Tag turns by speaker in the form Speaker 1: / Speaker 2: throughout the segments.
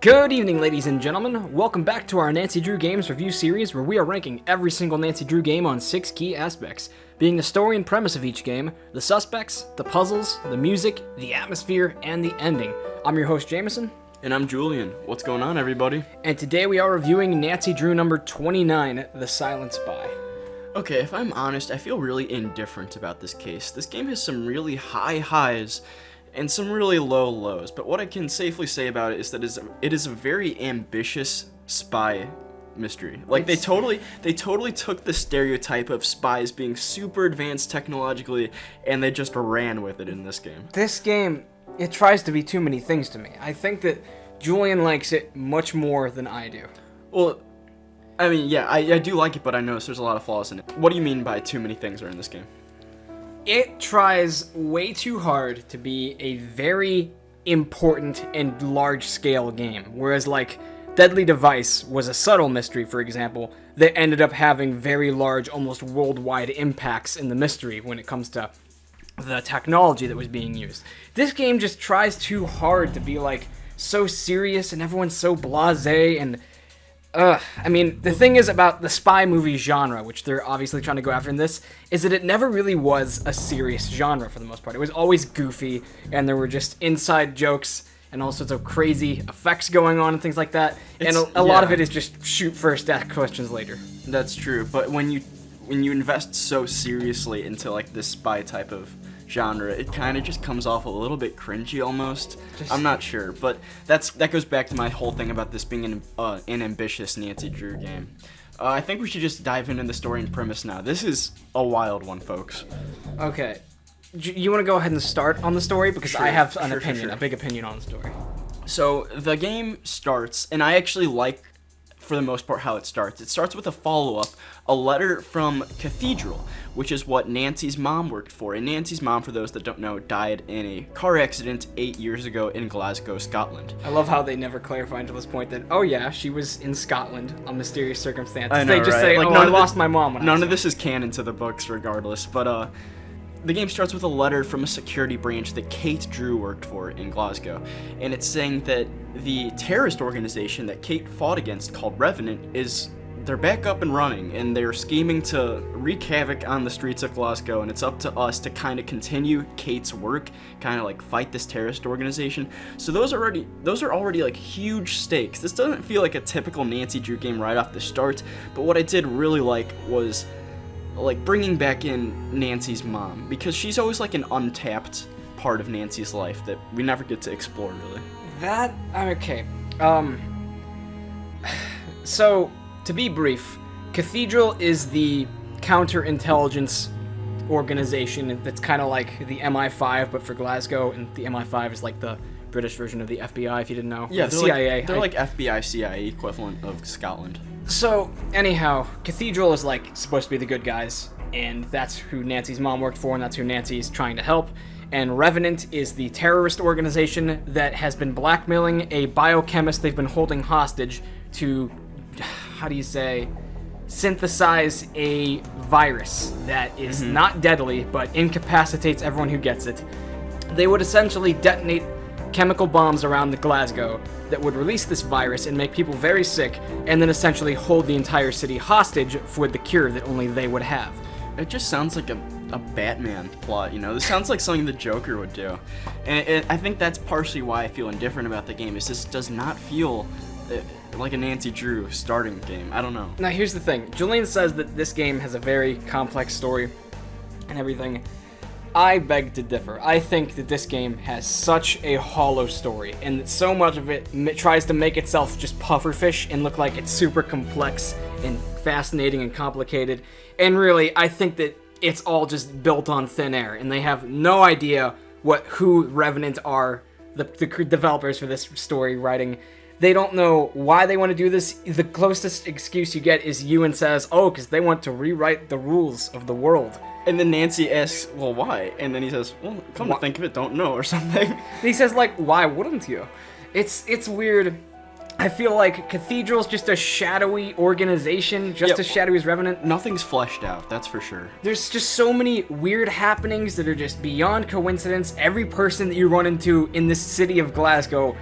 Speaker 1: Good evening, ladies and gentlemen. Welcome back to our Nancy Drew Games review series, where we are ranking every single Nancy Drew game on 6 key aspects, being the story and premise of each game, the suspects, the puzzles, the music, the atmosphere, and the ending. I'm your host, Jameson.
Speaker 2: And I'm Julian. What's going on, everybody?
Speaker 1: And today we are reviewing Nancy Drew number 29, The Silent Spy.
Speaker 2: Okay, if I'm honest, I feel really indifferent about this case. This game has some really high highs and some really low lows, but what I can safely say about it is that it is a very ambitious spy mystery. Like, they totally took the stereotype of spies being super advanced technologically, and they just ran with it in this game.
Speaker 1: This game, it tries to be too many things to me. I think that Julian likes it much more than I do.
Speaker 2: Well, I mean, yeah, I do like it, but I notice there's a lot of flaws in it. What do you mean by too many things are in this game?
Speaker 1: It tries way too hard to be a very important and large-scale game, whereas, like, Deadly Device was a subtle mystery, for example, that ended up having very large, almost worldwide impacts in the mystery when it comes to the technology that was being used. This game just tries too hard to be, like, so serious, and everyone's so blasé, and I mean, the thing is about the spy movie genre, which they're obviously trying to go after in this, is that it never really was a serious genre for the most part. It was always goofy, and there were just inside jokes and all sorts of crazy effects going on and things like that. And a lot of it is just shoot first, ask questions later.
Speaker 2: That's true, but when you invest so seriously into, like, this spy type of genre, it kind of just comes off a little bit cringy almost. I'm not sure, but that goes back to my whole thing about this being an ambitious Nancy Drew game. I think we should just dive into the story and premise now. This is a wild one, folks.
Speaker 1: Okay. You want to go ahead and start on the story? Because
Speaker 2: Sure,
Speaker 1: I have an
Speaker 2: sure,
Speaker 1: opinion,
Speaker 2: sure.
Speaker 1: a big opinion on the story.
Speaker 2: So the game starts, and I actually like, for the most part, how it starts. It starts with a follow-up, a letter from Cathedral, which is what Nancy's mom worked for. And Nancy's mom, for those that don't know, died in a car accident 8 years ago in Glasgow, Scotland.
Speaker 1: I love how they never clarify until this point that, oh yeah, she was in Scotland on mysterious circumstances.
Speaker 2: I know,
Speaker 1: They just
Speaker 2: right?
Speaker 1: say,
Speaker 2: Like,
Speaker 1: oh, I lost my mom when I was
Speaker 2: None of this is canon to the books, regardless. But the game starts with a letter from a security branch that Kate Drew worked for in Glasgow, and it's saying that the terrorist organization that Kate fought against, called Revenant, they're back up and running, and they're scheming to wreak havoc on the streets of Glasgow, and it's up to us to kind of continue Kate's work, kind of like fight this terrorist organization. So those are already like huge stakes. This doesn't feel like a typical Nancy Drew game right off the start, but what I did really like was, like, bringing back in Nancy's mom, because she's always like an untapped part of Nancy's life that we never get to explore, really.
Speaker 1: I'm okay. So, to be brief, Cathedral is the counterintelligence organization that's kind of like the MI5, but for Glasgow, and the MI5 is like the British version of the FBI, if you didn't know.
Speaker 2: Yeah,
Speaker 1: the CIA.
Speaker 2: They're like FBI, CIA equivalent of Scotland.
Speaker 1: So, anyhow, Cathedral is, like, supposed to be the good guys, and that's who Nancy's mom worked for, and that's who Nancy's trying to help. And Revenant is the terrorist organization that has been blackmailing a biochemist they've been holding hostage to, synthesize a virus that is not deadly, but incapacitates everyone who gets it. They would essentially detonate chemical bombs around the Glasgow that would release this virus and make people very sick, and then essentially hold the entire city hostage for the cure that only they would have.
Speaker 2: It just sounds like a Batman plot, you know? This sounds like something the Joker would do. And I think that's partially why I feel indifferent about the game, is this does not feel like a Nancy Drew starting game. I don't know.
Speaker 1: Now here's the thing. Julian says that this game has a very complex story and everything. I beg to differ. I think that this game has such a hollow story, and that so much of it tries to make itself just pufferfish and look like it's super complex and fascinating and complicated. And really, I think that it's all just built on thin air, and they have no idea who Revenant are, the developers for this story writing. They don't know why they want to do this. The closest excuse you get is Ewan says, oh, because they want to rewrite the rules of the world.
Speaker 2: And then Nancy asks, well, why? And then he says, well, come to think of it, don't know, or something.
Speaker 1: And he says, like, why wouldn't you? It's weird. I feel like Cathedral's just a shadowy organization, just as shadowy as Revenant.
Speaker 2: Nothing's fleshed out, that's for sure.
Speaker 1: There's just so many weird happenings that are just beyond coincidence. Every person that you run into in this city of Glasgow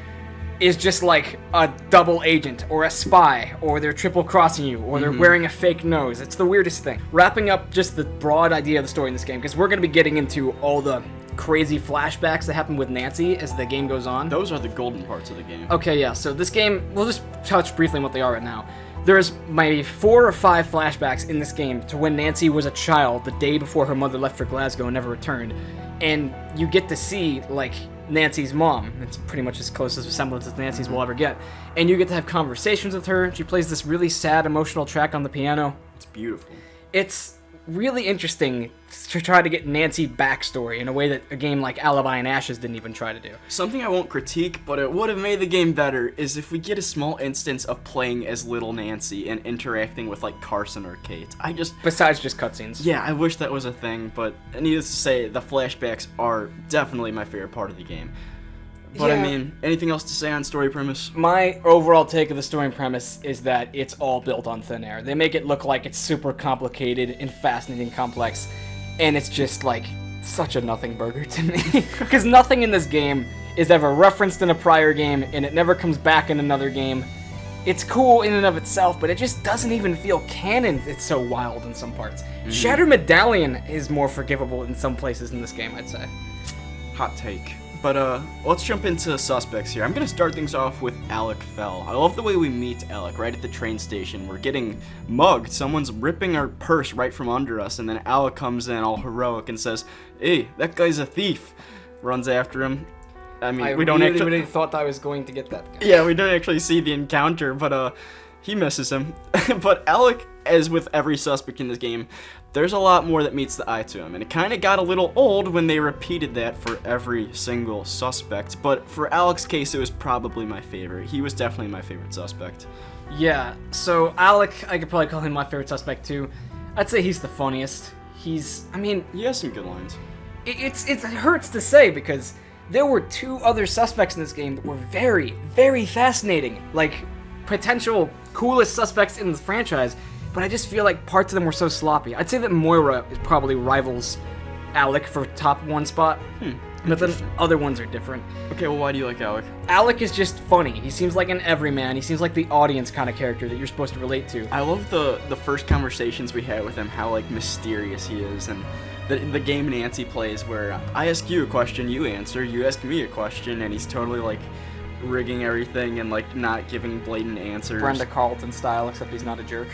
Speaker 1: is just like a double agent or a spy, or they're triple crossing you, or they're wearing a fake nose. It's the weirdest thing. Wrapping up just the broad idea of the story in this game, because we're going to be getting into all the crazy flashbacks that happen with Nancy as the game goes on.
Speaker 2: Those are the golden parts of the game.
Speaker 1: Okay, yeah, so this game, we'll just touch briefly on what they are right now. There's maybe 4 or 5 flashbacks in this game to when Nancy was a child, the day before her mother left for Glasgow and never returned. And you get to see, like, Nancy's mom. It's pretty much as close as a semblance as Nancy's will ever get. And you get to have conversations with her. She plays this really sad, emotional track on the piano.
Speaker 2: It's beautiful.
Speaker 1: It's really interesting to try to get Nancy backstory in a way that a game like Alibi and Ashes didn't even try to do.
Speaker 2: Something I won't critique, but it would have made the game better, is if we get a small instance of playing as little Nancy and interacting with, like, Carson or Kate.
Speaker 1: Besides just cutscenes.
Speaker 2: Yeah, I wish that was a thing, but needless to say, the flashbacks are definitely my favorite part of the game. But
Speaker 1: Yeah.
Speaker 2: I mean, anything else to say on story premise?
Speaker 1: My overall take of the story and premise is that it's all built on thin air. They make it look like it's super complicated and fascinating, complex, and it's just like such a nothing burger to me. Because nothing in this game is ever referenced in a prior game, and it never comes back in another game. It's cool in and of itself, but it just doesn't even feel canon. It's so wild in some parts. Shattered Medallion is more forgivable in some places in this game, I'd say.
Speaker 2: Hot take. But let's jump into suspects here. I'm gonna start things off with Alec Fell. I love the way we meet Alec right at the train station. We're getting mugged. Someone's ripping our purse right from under us, and then Alec comes in all heroic and says, "Hey, that guy's a thief." Runs after him. I mean, we don't
Speaker 1: really thought I was going to get that guy.
Speaker 2: Yeah, we don't actually see the encounter, but he misses him. But Alec, as with every suspect in this game, there's a lot more that meets the eye to him, and it kind of got a little old when they repeated that for every single suspect, but for Alec's case, it was probably my favorite. He was definitely my favorite suspect.
Speaker 1: Yeah, so Alec, I could probably call him my favorite suspect too. I'd say he's the funniest. He has
Speaker 2: some good lines.
Speaker 1: It hurts to say because there were 2 other suspects in this game that were very, very fascinating. Like, potential coolest suspects in the franchise, but I just feel like parts of them were so sloppy. I'd say that Moira is probably rivals Alec for top 1 spot, but then other ones are different.
Speaker 2: Okay, well, why do you like Alec?
Speaker 1: Alec is just funny. He seems like an everyman. He seems like the audience kind of character that you're supposed to relate to.
Speaker 2: I love the first conversations we had with him, how, like, mysterious he is, and the game Nancy plays where I ask you a question, you answer, you ask me a question, and he's totally, like, rigging everything and, like, not giving blatant answers.
Speaker 1: Brenda Carlton style, except he's not a jerk.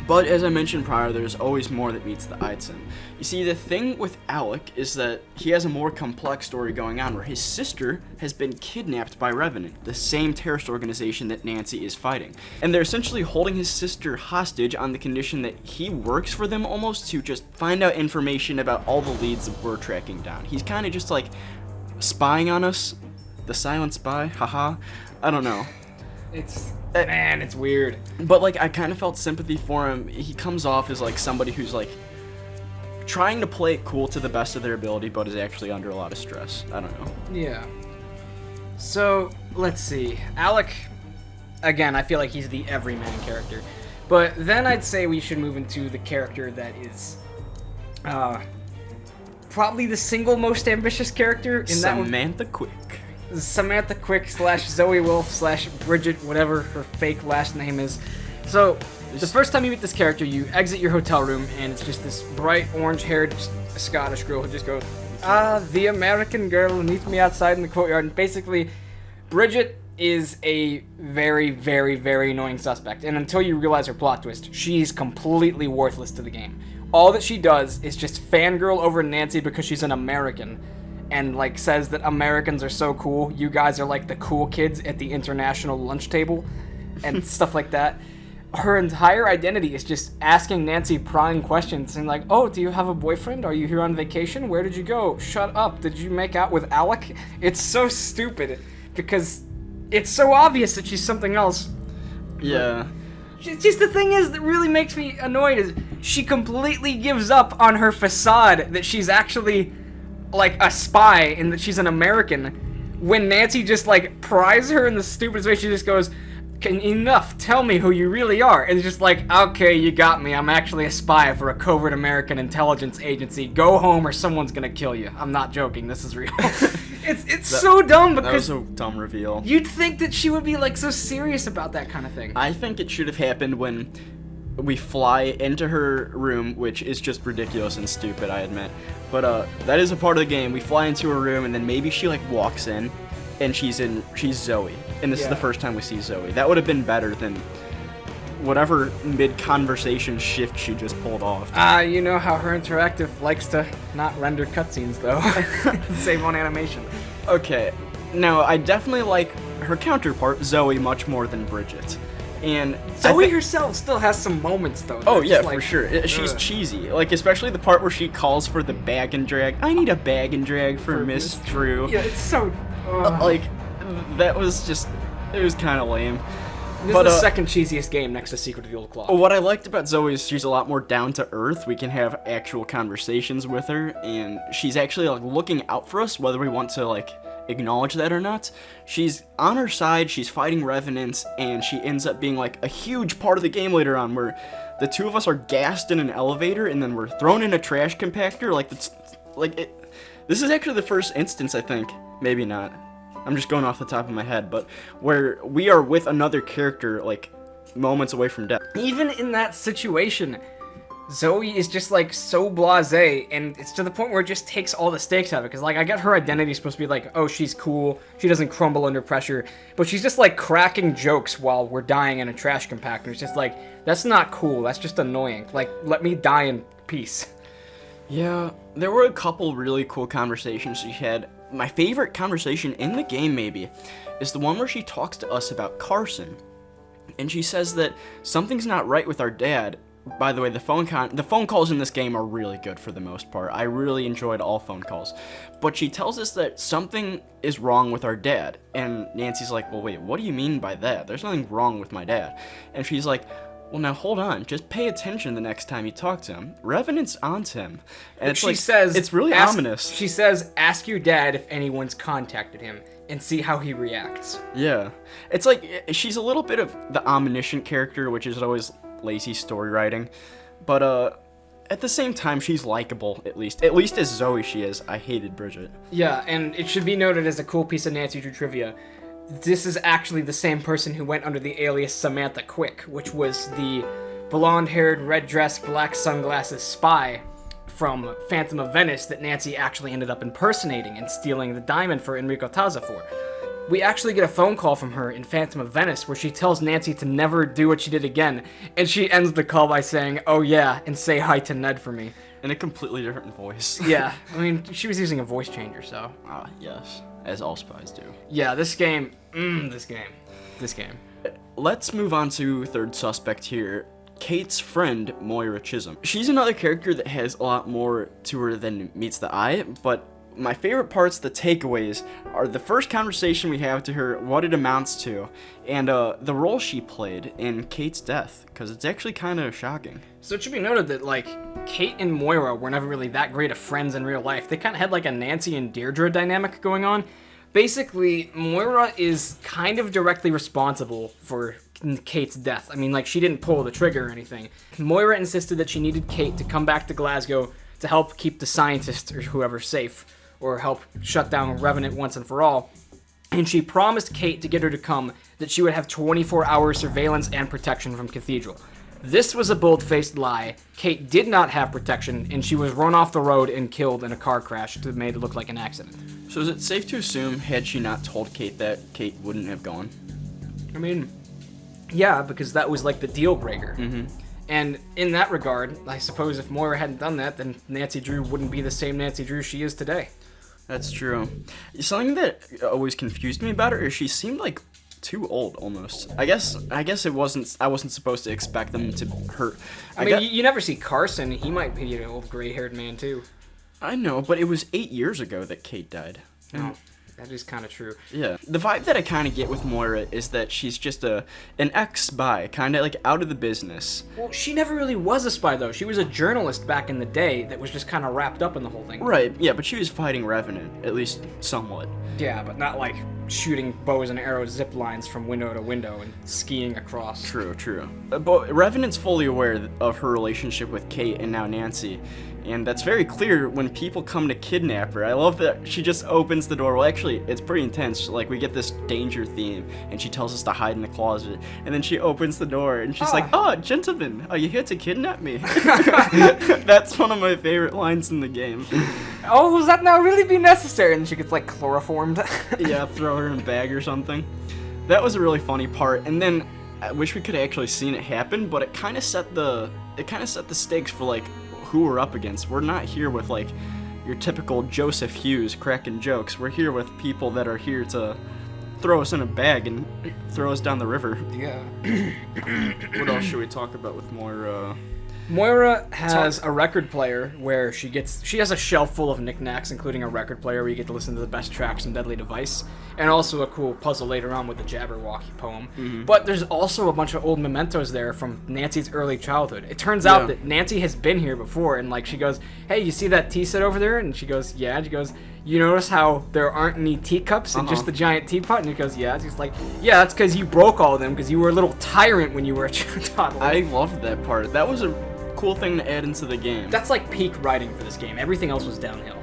Speaker 2: But as I mentioned prior, there's always more that meets the eye to him. You see, the thing with Alec is that he has a more complex story going on where his sister has been kidnapped by Revenant, the same terrorist organization that Nancy is fighting. And they're essentially holding his sister hostage on the condition that he works for them almost to just find out information about all the leads that we're tracking down. He's kind of just like spying on us. The silent spy, haha. I don't know.
Speaker 1: It's weird.
Speaker 2: But, like, I kind of felt sympathy for him. He comes off as, like, somebody who's, like, trying to play it cool to the best of their ability, but is actually under a lot of stress. I don't know.
Speaker 1: Yeah. So, let's see. Alec, again, I feel like he's the everyman character. But then I'd say we should move into the character that is probably the single most ambitious character in that one.
Speaker 2: Samantha Quick.
Speaker 1: Samantha Quick / Zoe Wolf / Bridget, whatever her fake last name is. So, the first time you meet this character, you exit your hotel room, and it's just this bright orange-haired Scottish girl who just goes, the American girl who meets me outside in the courtyard. And basically, Bridget is a very, very, very annoying suspect. And until you realize her plot twist, she's completely worthless to the game. All that she does is just fangirl over Nancy because she's an American. And, like, says that Americans are so cool. You guys are, like, the cool kids at the international lunch table. And stuff like that. Her entire identity is just asking Nancy prying questions. And, like, oh, do you have a boyfriend? Are you here on vacation? Where did you go? Shut up. Did you make out with Alec? It's so stupid. Because it's so obvious that she's something else.
Speaker 2: Yeah.
Speaker 1: Just the thing is that really makes me annoyed is she completely gives up on her facade that she's actually, like, a spy and that she's an American, when Nancy just, like, pries her in the stupidest way. She just goes, enough, tell me who you really are. And it's just like, okay, you got me. I'm actually a spy for a covert American intelligence agency. Go home or someone's gonna kill you. I'm not joking, this is real. It's so dumb because
Speaker 2: that was a dumb reveal.
Speaker 1: You'd think that she would be like so serious about that kind of thing.
Speaker 2: I think it should have happened when we fly into her room, which is just ridiculous and stupid, I admit. But that is a part of the game. We fly into her room, and then maybe she like walks in, and she's Zoe, and this is the first time we see Zoe. That would have been better than whatever mid-conversation shift she just pulled off.
Speaker 1: You know how her interactive likes to not render cutscenes, though. Save on animation.
Speaker 2: Okay, now I definitely like her counterpart, Zoe, much more than Bridget. And
Speaker 1: Zoe herself still has some moments, though.
Speaker 2: Oh, yeah, for sure. She's cheesy. Like, especially the part where she calls for the bag and drag. I need a bag and drag for Miss Drew.
Speaker 1: Yeah, it's so...
Speaker 2: like, that was just... It was kind of lame.
Speaker 1: This is the second cheesiest game next to Secret of the Old Clock.
Speaker 2: What I liked about Zoe is she's a lot more down to earth. We can have actual conversations with her, and she's actually like looking out for us, whether we want to like acknowledge that or not. She's on our side, she's fighting revenants, and she ends up being like a huge part of the game later on, where the two of us are gassed in an elevator, and then we're thrown in a trash compactor. This is actually the first instance, I think. Maybe not. I'm just going off the top of my head, but where we are with another character, like, moments away from death.
Speaker 1: Even in that situation, Zoe is just, like, so blasé, and it's to the point where it just takes all the stakes out of it, because, like, I get her identity is supposed to be, like, oh, she's cool, she doesn't crumble under pressure, but she's just, like, cracking jokes while we're dying in a trash compactor. It's just, like, that's not cool, that's just annoying. Like, let me die in peace.
Speaker 2: Yeah, there were a couple really cool conversations she had. My favorite conversation in the game, maybe, is the one where she talks to us about Carson. And she says that something's not right with our dad. By the way, the phone calls in this game are really good for the most part. I really enjoyed all phone calls. But she tells us that something is wrong with our dad. And Nancy's like, well, wait, what do you mean by that? There's nothing wrong with my dad. And she's like, well, now hold on. Just pay attention the next time you talk to him. Revenant's onto him. And
Speaker 1: she says,
Speaker 2: it's really ominous.
Speaker 1: She says, ask your dad if anyone's contacted him and see how he reacts.
Speaker 2: Yeah. It's like, she's a little bit of the omniscient character, which is always lazy story writing. But, at the same time, she's likable, at least. At least as Zoe she is. I hated Bridget.
Speaker 1: Yeah, and it should be noted as a cool piece of Nancy Drew trivia. This is actually the same person who went under the alias Samantha Quick, which was the blonde-haired, red-dressed, black sunglasses spy from Phantom of Venice that Nancy actually ended up impersonating and stealing the diamond for Enrico Taza for. We actually get a phone call from her in Phantom of Venice where she tells Nancy to never do what she did again, and she ends the call by saying, oh yeah, and say hi to Ned for me.
Speaker 2: In a completely different voice.
Speaker 1: Yeah, I mean, she was using a voice changer, so.
Speaker 2: Yes. As all spies do.
Speaker 1: Yeah, this game. This game.
Speaker 2: Let's move on to third suspect here. Kate's friend, Moira Chisholm. She's another character that has a lot more to her than meets the eye, but my favorite parts, the takeaways, are the first conversation we have to her, what it amounts to, and the role she played in Kate's death, because it's actually kind of shocking.
Speaker 1: So it should be noted that, like, Kate and Moira were never really that great of friends in real life. They kind of had, like, a Nancy and Deirdre dynamic going on. Basically, Moira is kind of directly responsible for Kate's death. I mean, like, she didn't pull the trigger or anything. Moira insisted that she needed Kate to come back to Glasgow to help keep the scientists or whoever safe, or help shut down Revenant once and for all. And she promised Kate to get her to come that she would have 24-hour surveillance and protection from Cathedral. This was a bold-faced lie. Kate did not have protection, and she was run off the road and killed in a car crash that made it look like an accident.
Speaker 2: So is it safe to assume, had she not told Kate that, Kate wouldn't have gone?
Speaker 1: I mean, yeah, because that was like the deal breaker.
Speaker 2: Mm-hmm.
Speaker 1: And in that regard, I suppose if Moira hadn't done that, then Nancy Drew wouldn't be the same Nancy Drew she is today.
Speaker 2: That's true. Something that always confused me about her is she seemed like too old almost. I guess I wasn't supposed to expect them to hurt.
Speaker 1: I mean, you never see Carson. He might be an old gray-haired man too.
Speaker 2: I know, but it was 8 years ago that Kate died.
Speaker 1: Oh, that is kind of true.
Speaker 2: Yeah. The vibe that I kind of get with Moira is that she's just an ex-spy, kind of like out of the business.
Speaker 1: Well, she never really was a spy, though. She was a journalist back in the day that was just kind of wrapped up in the whole thing.
Speaker 2: Right, yeah, but she was fighting Revenant, at least somewhat.
Speaker 1: Yeah, but not like shooting bows and arrows zip lines from window to window and skiing across.
Speaker 2: True. But Revenant's fully aware of her relationship with Kate and now Nancy, and that's very clear when people come to kidnap her. I love that she just opens the door. Well, actually, it's pretty intense. Like, we get this danger theme, and she tells us to hide in the closet, and then she opens the door, and she's like, "Oh, gentlemen, are you here to kidnap me?" That's one of my favorite lines in the game.
Speaker 1: Oh, does that now really be necessary? And she gets like chloroformed.
Speaker 2: Yeah, throw her in a bag or something. That was a really funny part, and then I wish we could have actually seen it happen, but it kind of set the stakes for like who we're up against. We're not here with like your typical Joseph Hughes cracking jokes. We're here with people that are here to throw us in a bag and throw us down the river.
Speaker 1: Yeah.
Speaker 2: What else should we talk about with Moira?
Speaker 1: Moira has a record player where she has a shelf full of knickknacks, including a record player where you get to listen to the best tracks from Deadly Device, and also a cool puzzle later on with the Jabberwocky poem. Mm-hmm. But there's also a bunch of old mementos there from Nancy's early childhood. It turns out that Nancy has been here before, and like she goes, "Hey, you see that tea set over there?" And she goes, "Yeah." And she goes, "You notice how there aren't any teacups and just the giant teapot?" And he goes, "Yeah." And she's like, "Yeah, that's because you broke all of them because you were a little tyrant when you were a toddler."
Speaker 2: I loved that part. That was a cool thing to add into the game.
Speaker 1: That's like peak writing for this game. Everything else was downhill.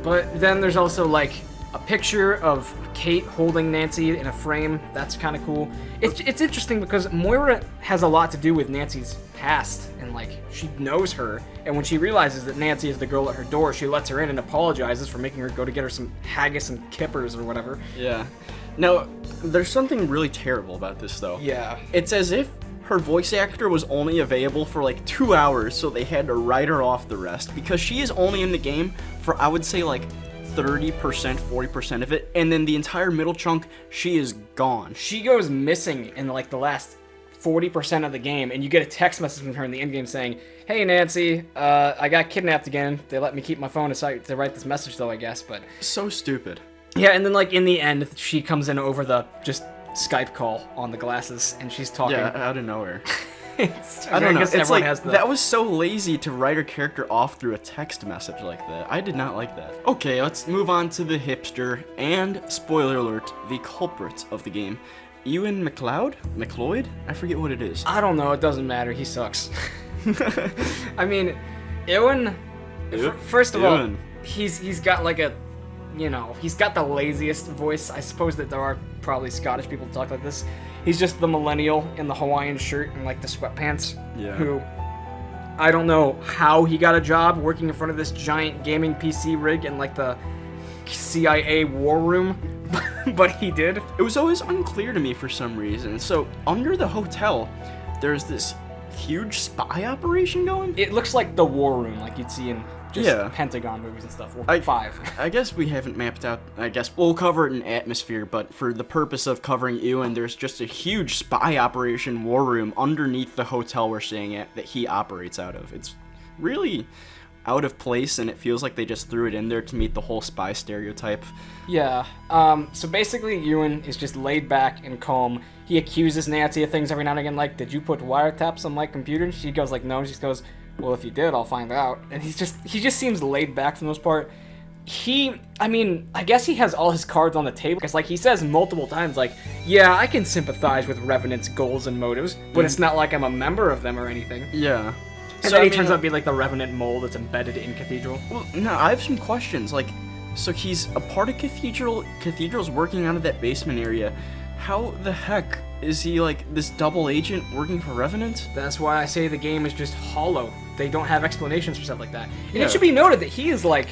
Speaker 1: But then there's also like a picture of Kate holding Nancy in a frame. That's kind of cool. It's interesting because Moira has a lot to do with Nancy's past, and like she knows her, and when she realizes that Nancy is the girl at her door, she lets her in and apologizes for making her go to get her some haggis and kippers or whatever.
Speaker 2: Yeah. Now, there's something really terrible about this though.
Speaker 1: Yeah.
Speaker 2: It's as if her voice actor was only available for like 2 hours, so they had to write her off the rest, because she is only in the game for, I would say, like 30%, 40% of it, and then the entire middle chunk, she is gone.
Speaker 1: She goes missing in like the last 40% of the game, and you get a text message from her in the end game saying, "Hey Nancy, I got kidnapped again. They let me keep my phone aside to write this message though, I guess," but...
Speaker 2: So stupid.
Speaker 1: Yeah, and then like in the end, she comes in over the just Skype call on the glasses, and she's talking.
Speaker 2: Yeah, out of nowhere.
Speaker 1: I don't know. It's like
Speaker 2: that was so lazy to write her character off through a text message like that. I did not like that. Okay, let's move on to the hipster and, spoiler alert, the culprit of the game, Ewan McLeod? I forget what it is.
Speaker 1: I don't know. It doesn't matter. He sucks. I mean, Ewan. First of all, he's got like a. You know, he's got the laziest voice. I suppose that there are probably Scottish people who talk like this. He's just the millennial in the Hawaiian shirt and like the sweatpants. Yeah. Who, I don't know how he got a job working in front of this giant gaming PC rig in like the CIA war room, but he did. It was always unclear to me for some reason. So under the hotel, there's this huge spy operation going. It looks like the war room, like you'd see in just Pentagon movies and stuff. Or 5. I guess we haven't mapped out. I guess we'll cover it in atmosphere, but for the purpose of covering Ewan, there's just a huge spy operation war room underneath the hotel we're staying at that he operates out of. It's really out of place, and it feels like they just threw it in there to meet the whole spy stereotype. Yeah. So basically, Ewan is just laid back and calm. He accuses Nancy of things every now and again, like, "Did you put wiretaps on my computer?" And she goes like, "No." And she just goes, "Well, if you did, I'll find out." And he just seems laid back for the most part. I guess he has all his cards on the table, because like he says multiple times, like, "Yeah, I can sympathize with Revenant's goals and motives, but it's not like I'm a member of them or anything." Yeah. And then he turns out to be like the Revenant mole that's embedded in Cathedral. Well, no, I have some questions. Like, so he's a part of Cathedral. Cathedral's working out of that basement area. How the heck is he like this double agent working for Revenant? That's why I say the game is just hollow. They don't have explanations for stuff like that. And it should be noted that he is like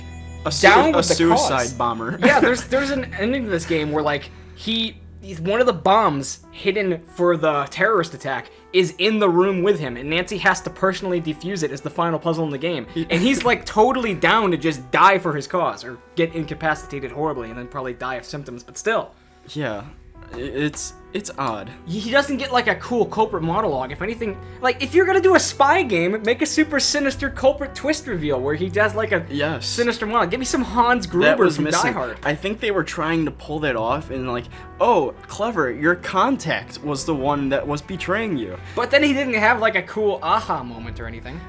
Speaker 1: down with the suicide bomber. Yeah, there's an ending to this game where like he's one of the bombs hidden for the terrorist attack is in the room with him, and Nancy has to personally defuse it as the final puzzle in the game. And he's like totally down to just die for his cause, or get incapacitated horribly and then probably die of symptoms, but still. Yeah. It's odd. He doesn't get like a cool culprit monologue. If anything, like if you're gonna do a spy game, make a super sinister culprit twist reveal where he does like a sinister monologue. Give me some Hans Gruber from Die Hard. I think they were trying to pull that off and like, "Oh, clever, your contact was the one that was betraying you." But then he didn't have like a cool aha moment or anything.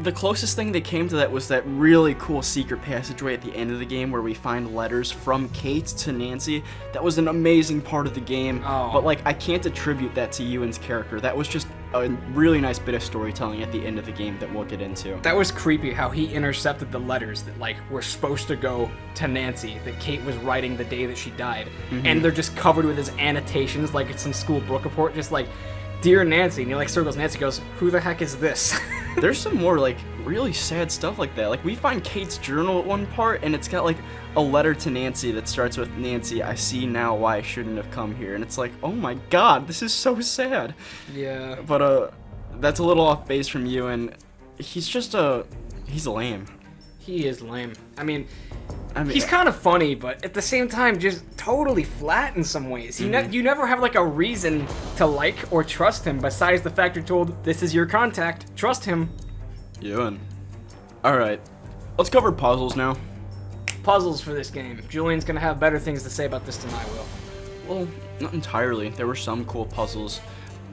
Speaker 2: The closest thing they came to that was that really cool secret passageway at the end of the game where we find letters from Kate to Nancy. That was an amazing part of the game, but like I can't attribute that to Ewan's character. That was just a really nice bit of storytelling at the end of the game that we'll get into.
Speaker 1: That was creepy how he intercepted the letters that like were supposed to go to Nancy that Kate was writing the day that she died. And they're just covered with his annotations like it's some school book report, just like, Dear Nancy, and he like circles Nancy, goes, who the heck is this?
Speaker 2: There's some more like really sad stuff like that. Like we find Kate's journal at one part and it's got like a letter to Nancy that starts with, Nancy, I see now why I shouldn't have come here. And it's like, oh my god, this is so sad.
Speaker 1: Yeah.
Speaker 2: But that's a little off base from you, and he's lame.
Speaker 1: He is lame. I mean, he's kind of funny, but at the same time, just totally flat in some ways. You never have like a reason to like or trust him besides the fact you're told, this is your contact, trust him.
Speaker 2: Ewan. Alright, let's cover puzzles now.
Speaker 1: Puzzles for this game. Julian's gonna have better things to say about this than I will.
Speaker 2: Well, not entirely. There were some cool puzzles.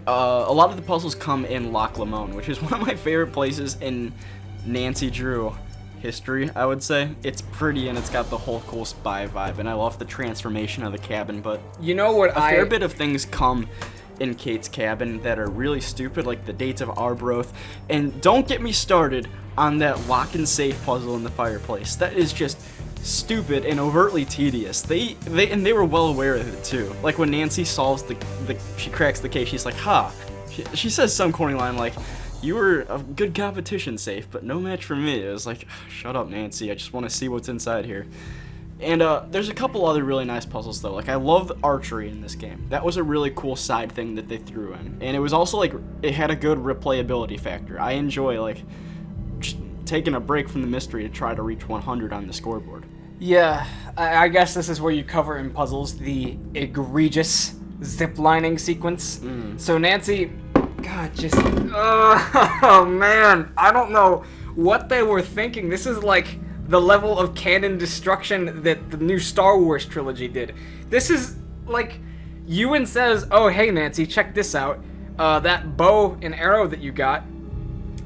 Speaker 2: A lot of the puzzles come in Loch Lomond, which is one of my favorite places in Nancy Drew history, I would say. It's pretty and it's got the whole cool spy vibe, and I love the transformation of the cabin, but
Speaker 1: you know what,
Speaker 2: a fair bit of things come in Kate's cabin that are really stupid, like the dates of Arbroath, and don't get me started on that lock and safe puzzle in the fireplace. That is just stupid and overtly tedious. They were well aware of it too. Like when Nancy solves she cracks the case, she's like, ha. She says some corny line like, you were a good competition safe, but no match for me. It was like, shut up, Nancy. I just want to see what's inside here. And there's a couple other really nice puzzles though. Like I love archery in this game. That was a really cool side thing that they threw in, and it was also like it had a good replayability factor. I enjoy like just taking a break from the mystery to try to reach 100 on the scoreboard.
Speaker 1: Yeah, I guess this is where you cover in puzzles the egregious ziplining sequence. So Nancy, God, just oh man, I don't know what they were thinking. This is like the level of canon destruction that the new Star Wars trilogy did. This is like, Ewan says, oh hey Nancy, check this out. That bow and arrow that you got,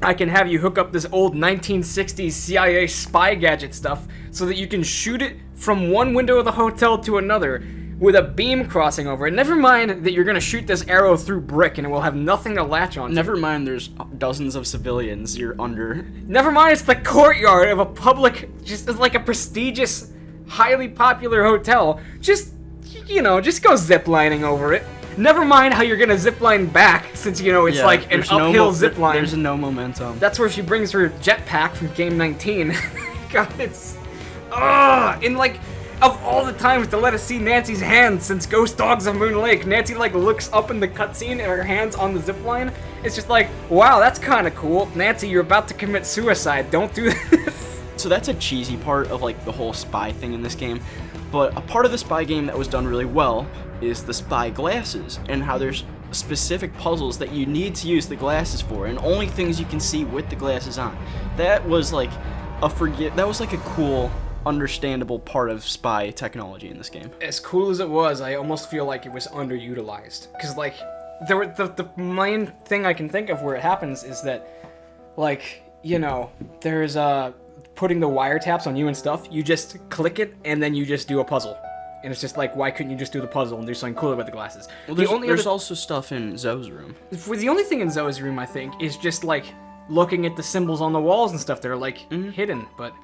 Speaker 1: I can have you hook up this old 1960s CIA spy gadget stuff so that you can shoot it from one window of the hotel to another with a beam crossing over it. Never mind that you're gonna shoot this arrow through brick and it will have nothing to latch on.
Speaker 2: Never mind there's dozens of civilians you're under.
Speaker 1: Never mind it's the courtyard of a public, just like a prestigious, highly popular hotel. Just, you know, just go ziplining over it. Never mind how you're gonna zipline back, since, you know, it's like an uphill zipline.
Speaker 2: There's no momentum.
Speaker 1: That's where she brings her jetpack from game 19. God, it's... and like, of all the times to let us see Nancy's hands since Ghost Dogs of Moon Lake, Nancy like looks up in the cutscene and her hand's on the zipline. It's just like, wow, that's kind of cool. Nancy, you're about to commit suicide. Don't do this.
Speaker 2: So that's a cheesy part of like the whole spy thing in this game. But a part of the spy game that was done really well is the spy glasses, and how there's specific puzzles that you need to use the glasses for, and only things you can see with the glasses on. That was like a cool, understandable part of spy technology in this game.
Speaker 1: As cool as it was, I almost feel like it was underutilized. Because like, the main thing I can think of where it happens is that, like, you know, there's putting the wiretaps on you and stuff, you just click it and then you just do a puzzle. And it's just like, why couldn't you just do the puzzle and do something cooler with the glasses?
Speaker 2: Well, there's also stuff in Zoe's room.
Speaker 1: The only thing in Zoe's room, I think, is just like looking at the symbols on the walls and stuff that are like hidden, but...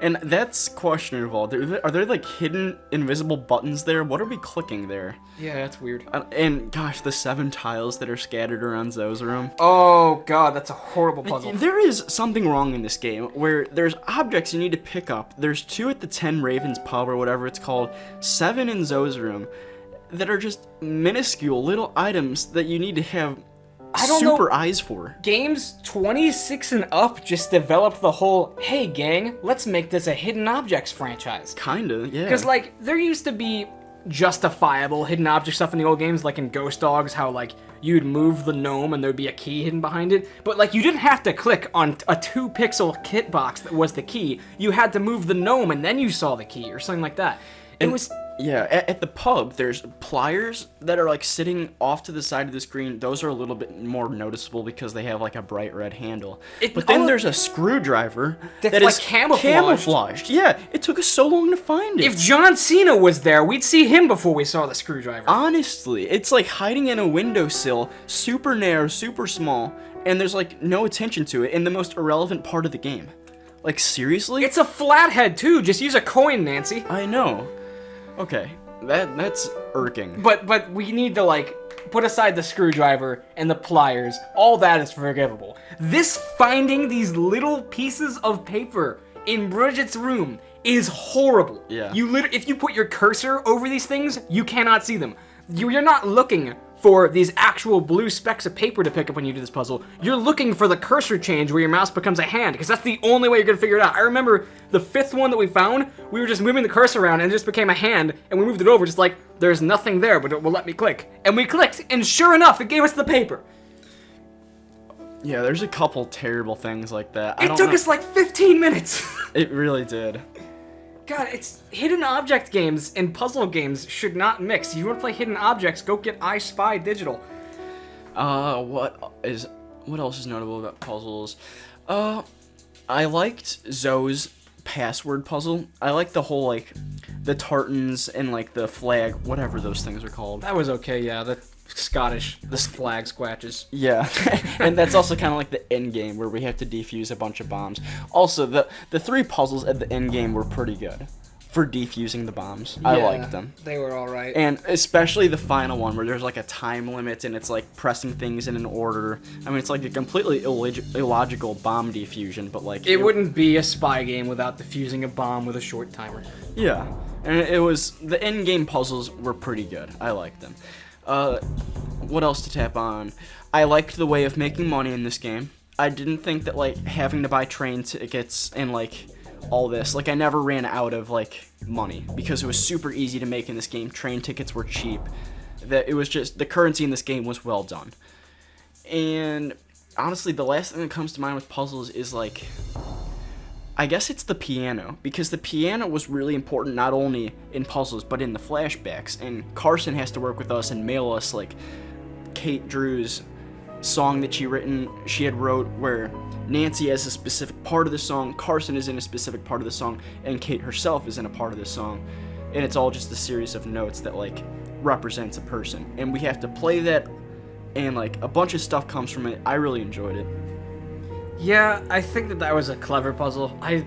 Speaker 2: And that's questionable. Are there like hidden invisible buttons there? What are we clicking there?
Speaker 1: Yeah, that's weird.
Speaker 2: And gosh, the 7 tiles that are scattered around Zoe's room.
Speaker 1: Oh god, that's a horrible puzzle.
Speaker 2: There is something wrong in this game where there's objects you need to pick up. There's 2 at the 10 Ravens pub or whatever it's called, 7 in Zoe's room, that are just minuscule little items that you need to have super eyes for.
Speaker 1: Games 26 and up just developed the whole, hey gang, let's make this a hidden objects franchise.
Speaker 2: Kinda, yeah.
Speaker 1: Because like, there used to be justifiable hidden object stuff in the old games, like in Ghost Dogs, how like, you'd move the gnome and there'd be a key hidden behind it. But like, you didn't have to click on a 2-pixel kit box that was the key. You had to move the gnome and then you saw the key, or something like that. It was
Speaker 2: Yeah, at the pub, there's pliers that are like sitting off to the side of the screen. Those are a little bit more noticeable because they have like a bright red handle. But then there's a screwdriver
Speaker 1: that's
Speaker 2: that
Speaker 1: like
Speaker 2: is
Speaker 1: camouflaged.
Speaker 2: Yeah, it took us so long to find it.
Speaker 1: If John Cena was there, we'd see him before we saw the screwdriver.
Speaker 2: Honestly, it's like hiding in a windowsill, super narrow, super small, and there's like no attention to it in the most irrelevant part of the game. Like, seriously?
Speaker 1: It's a flathead too. Just use a coin, Nancy.
Speaker 2: I know. Okay, that's irking.
Speaker 1: But we need to like put aside the screwdriver and the pliers. All that is forgivable. This finding these little pieces of paper in Bridget's room is horrible.
Speaker 2: Yeah.
Speaker 1: If you put your cursor over these things, you cannot see them. You're not looking for these actual blue specks of paper to pick up when you do this puzzle. You're looking for the cursor change where your mouse becomes a hand, because that's the only way you're gonna figure it out. I remember the 5th one that we found, we were just moving the cursor around and it just became a hand, and we moved it over just like, there's nothing there, but it will let me click. And we clicked, and sure enough, it gave us the paper.
Speaker 2: Yeah, there's a couple terrible things like that.
Speaker 1: It took us like 15 minutes.
Speaker 2: It really did.
Speaker 1: God, it's hidden object games and puzzle games should not mix. If you want to play hidden objects, go get I Spy Digital.
Speaker 2: What else is notable about puzzles? I liked Zoe's password puzzle. I liked the whole, like, the tartans and, like, the flag, whatever those things are called.
Speaker 1: That was okay, yeah. The flag squatches.
Speaker 2: Yeah, and that's also kind of like the end game where we have to defuse a bunch of bombs. Also, the 3 puzzles at the end game were pretty good for defusing the bombs. I liked them.
Speaker 1: They were all right.
Speaker 2: And especially the final one where there's like a time limit and it's like pressing things in an order. I mean, it's like a completely illogical bomb defusion, but like...
Speaker 1: It wouldn't be a spy game without defusing a bomb with a short timer.
Speaker 2: Yeah, and it was... The end game puzzles were pretty good. I liked them. What else to tap on? I liked the way of making money in this game. I didn't think that, like, having to buy train tickets and, like, all this, like, I never ran out of, like, money, because it was super easy to make in this game. Train tickets were cheap. That it was just, the currency in this game was well done. And, honestly, the last thing that comes to mind with puzzles is, like, I guess it's the piano, because the piano was really important not only in puzzles, but in the flashbacks, and Carson has to work with us and mail us, like, Kate Drew's song that she had wrote where Nancy has a specific part of the song, Carson is in a specific part of the song, and Kate herself is in a part of the song, and it's all just a series of notes that, like, represents a person, and we have to play that, and, like, a bunch of stuff comes from it. I really enjoyed it.
Speaker 1: Yeah, I think that was a clever puzzle. I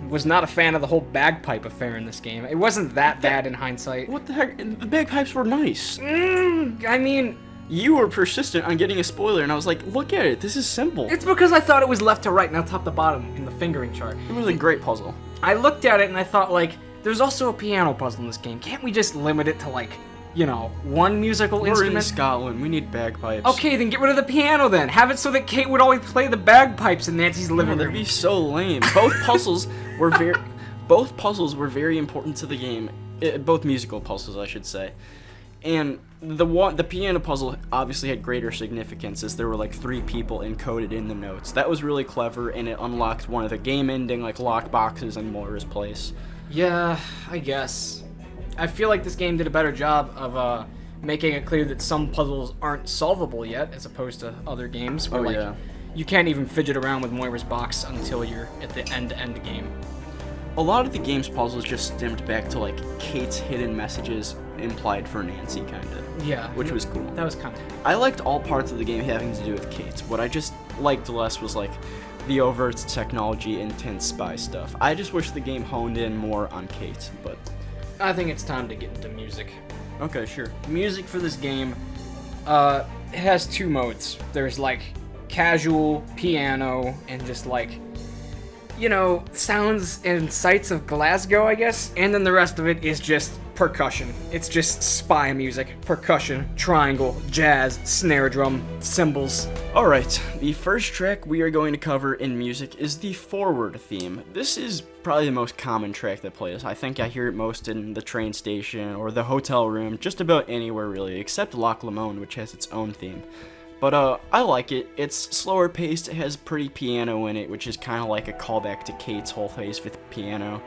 Speaker 1: was not a fan of the whole bagpipe affair in this game. It wasn't that bad in hindsight.
Speaker 2: What the heck? The bagpipes were nice.
Speaker 1: I mean...
Speaker 2: You were persistent on getting a spoiler, and I was like, look at it, this is simple.
Speaker 1: It's because I thought it was left to right, not top to bottom in the fingering chart.
Speaker 2: It was a great puzzle.
Speaker 1: I looked at it and I thought, like, there's also a piano puzzle in this game. Can't we just limit it to, like, you know, one musical instrument?
Speaker 2: We're in Scotland, we need bagpipes.
Speaker 1: Okay, then get rid of the piano then. Have it so that Kate would always play the bagpipes in Nancy's living room.
Speaker 2: That'd be so lame. Both puzzles were very important to the game. Both musical puzzles, I should say. And the piano puzzle obviously had greater significance as there were like 3 people encoded in the notes. That was really clever, and it unlocked one of the game-ending like locked boxes in Moira's place.
Speaker 1: Yeah, I guess. I feel like this game did a better job of making it clear that some puzzles aren't solvable yet, as opposed to other games where you can't even fidget around with Moira's box until you're at the end game.
Speaker 2: A lot of the game's puzzles just stemmed back to like Kate's hidden messages implied for Nancy, kinda.
Speaker 1: Yeah.
Speaker 2: Which was cool.
Speaker 1: That was kind of cool.
Speaker 2: I liked all parts of the game having to do with Kate. What I just liked less was like the overt technology, intense spy stuff. I just wish the game honed in more on Kate, but...
Speaker 1: I think it's time to get into music.
Speaker 2: Okay, sure.
Speaker 1: Music for this game, it has 2 modes. There's like casual, piano, and just like, you know, sounds and sights of Glasgow, I guess. And then the rest of it is just percussion. It's just spy music, percussion, triangle, jazz, snare drum, cymbals. Alright,
Speaker 2: the first track we are going to cover in music is the Forward theme. This is probably the most common track that plays. I think I hear it most in the train station or the hotel room, just about anywhere really, except Loch Lomond, which has its own theme. But I like it. It's slower paced, it has pretty piano in it, which is kind of like a callback to Kate's whole phase with piano.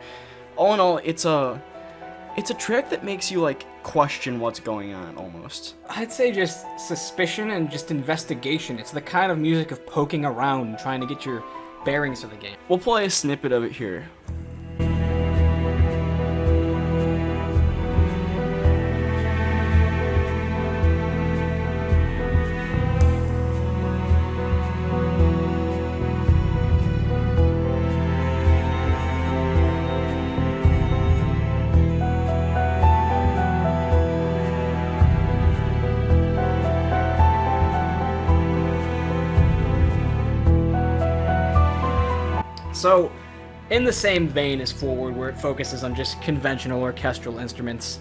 Speaker 2: All in all, it's It's a track that makes you, like, question what's going on, almost.
Speaker 1: I'd say just suspicion and just investigation. It's the kind of music of poking around and trying to get your bearings of the game.
Speaker 2: We'll play a snippet of it here.
Speaker 1: So, in the same vein as Forward, where it focuses on just conventional orchestral instruments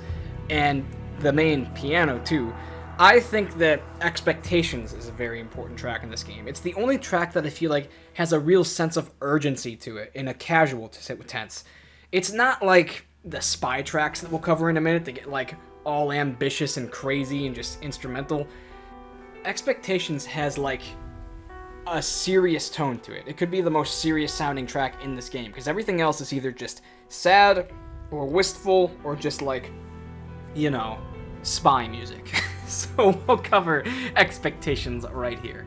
Speaker 1: and the main piano too, I think that Expectations is a very important track in this game. It's the only track that I feel like has a real sense of urgency to it in a casual tense. It's not like the spy tracks that we'll cover in a minute that get like all ambitious and crazy and just instrumental. Expectations has like a serious tone to it. It could be the most serious sounding track in this game, because everything else is either just sad or wistful or just like, you know, spy music. So we'll cover Expectations right here.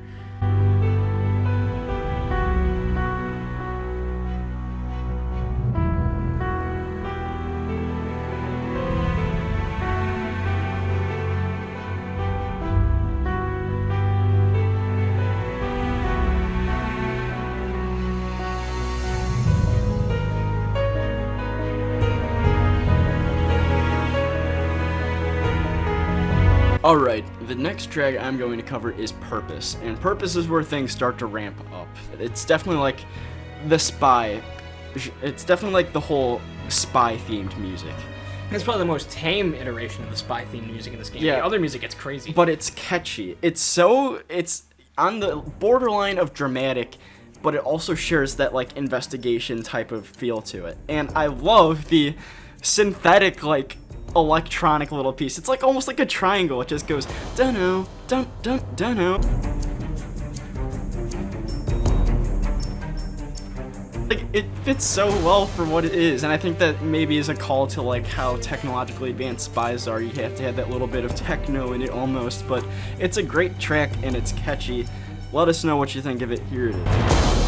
Speaker 2: Alright, the next track I'm going to cover is Purpose, and Purpose is where things start to ramp up. It's definitely like the spy, it's definitely like the whole spy-themed music.
Speaker 1: It's probably the most tame iteration of the spy-themed music in this game.
Speaker 2: Yeah.
Speaker 1: The other music gets crazy.
Speaker 2: But it's catchy. It's on the borderline of dramatic, but it also shares that like investigation type of feel to it. And I love the synthetic like electronic little piece. It's like almost like a triangle. It just goes dunno, dun dun dunno. Like it fits so well for what it is, and I think that maybe is a call to like how technologically advanced spies are. You have to have that little bit of techno in it almost, but it's a great track and it's catchy. Let us know what you think of it. Here it is.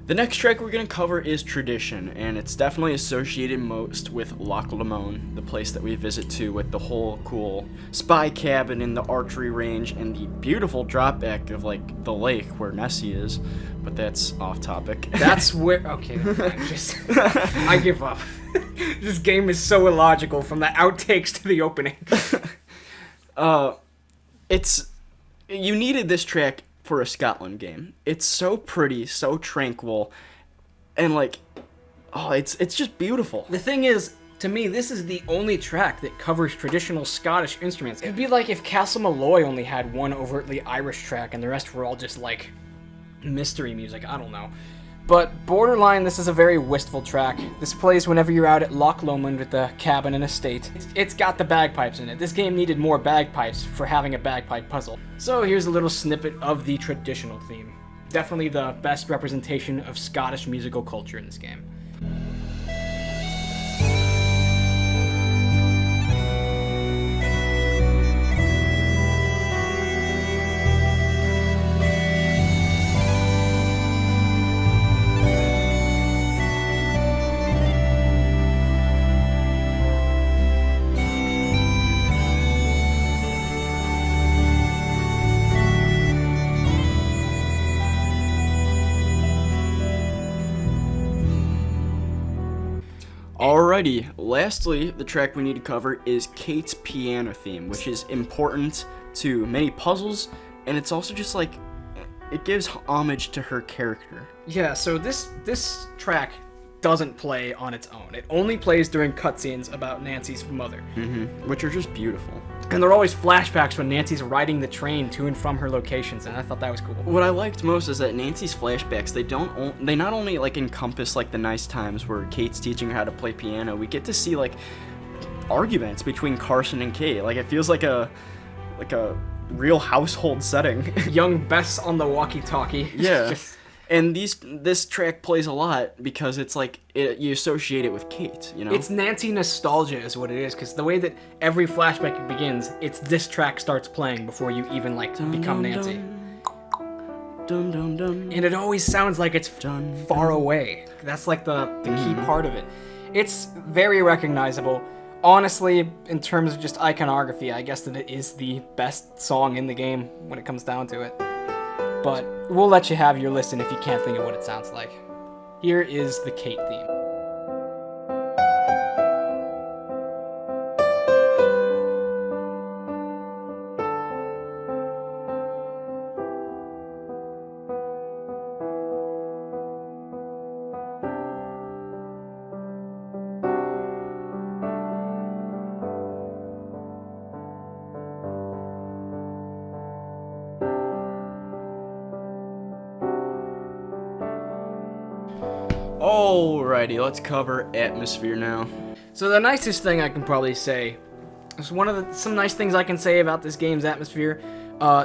Speaker 2: The next track we're going to cover is Tradition, and it's definitely associated most with Loch Lomond, the place that we visit to with the whole cool spy cabin and the archery range and the beautiful drop back of like the lake where Nessie is, but that's off topic.
Speaker 1: That's where, okay, just, I give up. This game is so illogical from the outtakes to the opening.
Speaker 2: You needed this track for a Scotland game. It's so pretty, so tranquil, and like, oh, it's just beautiful.
Speaker 1: The thing is, to me, this is the only track that covers traditional Scottish instruments. It'd be like if Castle Malloy only had one overtly Irish track and the rest were all just like mystery music. I don't know. But borderline, this is a very wistful track. This plays whenever you're out at Loch Lomond with the cabin and estate. It's got the bagpipes in it. This game needed more bagpipes for having a bagpipe puzzle. So here's a little snippet of the traditional theme. Definitely the best representation of Scottish musical culture in this game.
Speaker 2: Alrighty, lastly, the track we need to cover is Kate's piano theme, which is important to many puzzles, and it's also just like, it gives homage to her character.
Speaker 1: Yeah, so this track doesn't play on its own. It only plays during cutscenes about Nancy's mother.
Speaker 2: Which are just beautiful.
Speaker 1: And there are always flashbacks when Nancy's riding the train to and from her locations, and I thought that was cool.
Speaker 2: What I liked most is that Nancy's flashbacks, they not only like encompass like the nice times where Kate's teaching her how to play piano, we get to see like arguments between Carson and Kate. Like it feels like a real household setting.
Speaker 1: Young Bess on the walkie-talkie.
Speaker 2: Yeah. And this track plays a lot because it's like you associate it with Kate, you know?
Speaker 1: It's Nancy nostalgia is what it is, because the way that every flashback begins, it's this track starts playing before you even like become Nancy.
Speaker 2: Dun, dun, dun.
Speaker 1: And it always sounds like it's far away. That's like the key part of it. It's very recognizable. Honestly, in terms of just iconography, I guess that it is the best song in the game when it comes down to it. But we'll let you have your listen if you can't think of what it sounds like. Here is the Kate theme.
Speaker 2: Alrighty, let's cover atmosphere now.
Speaker 1: So the nicest thing I can probably say is some nice things I can say about this game's atmosphere.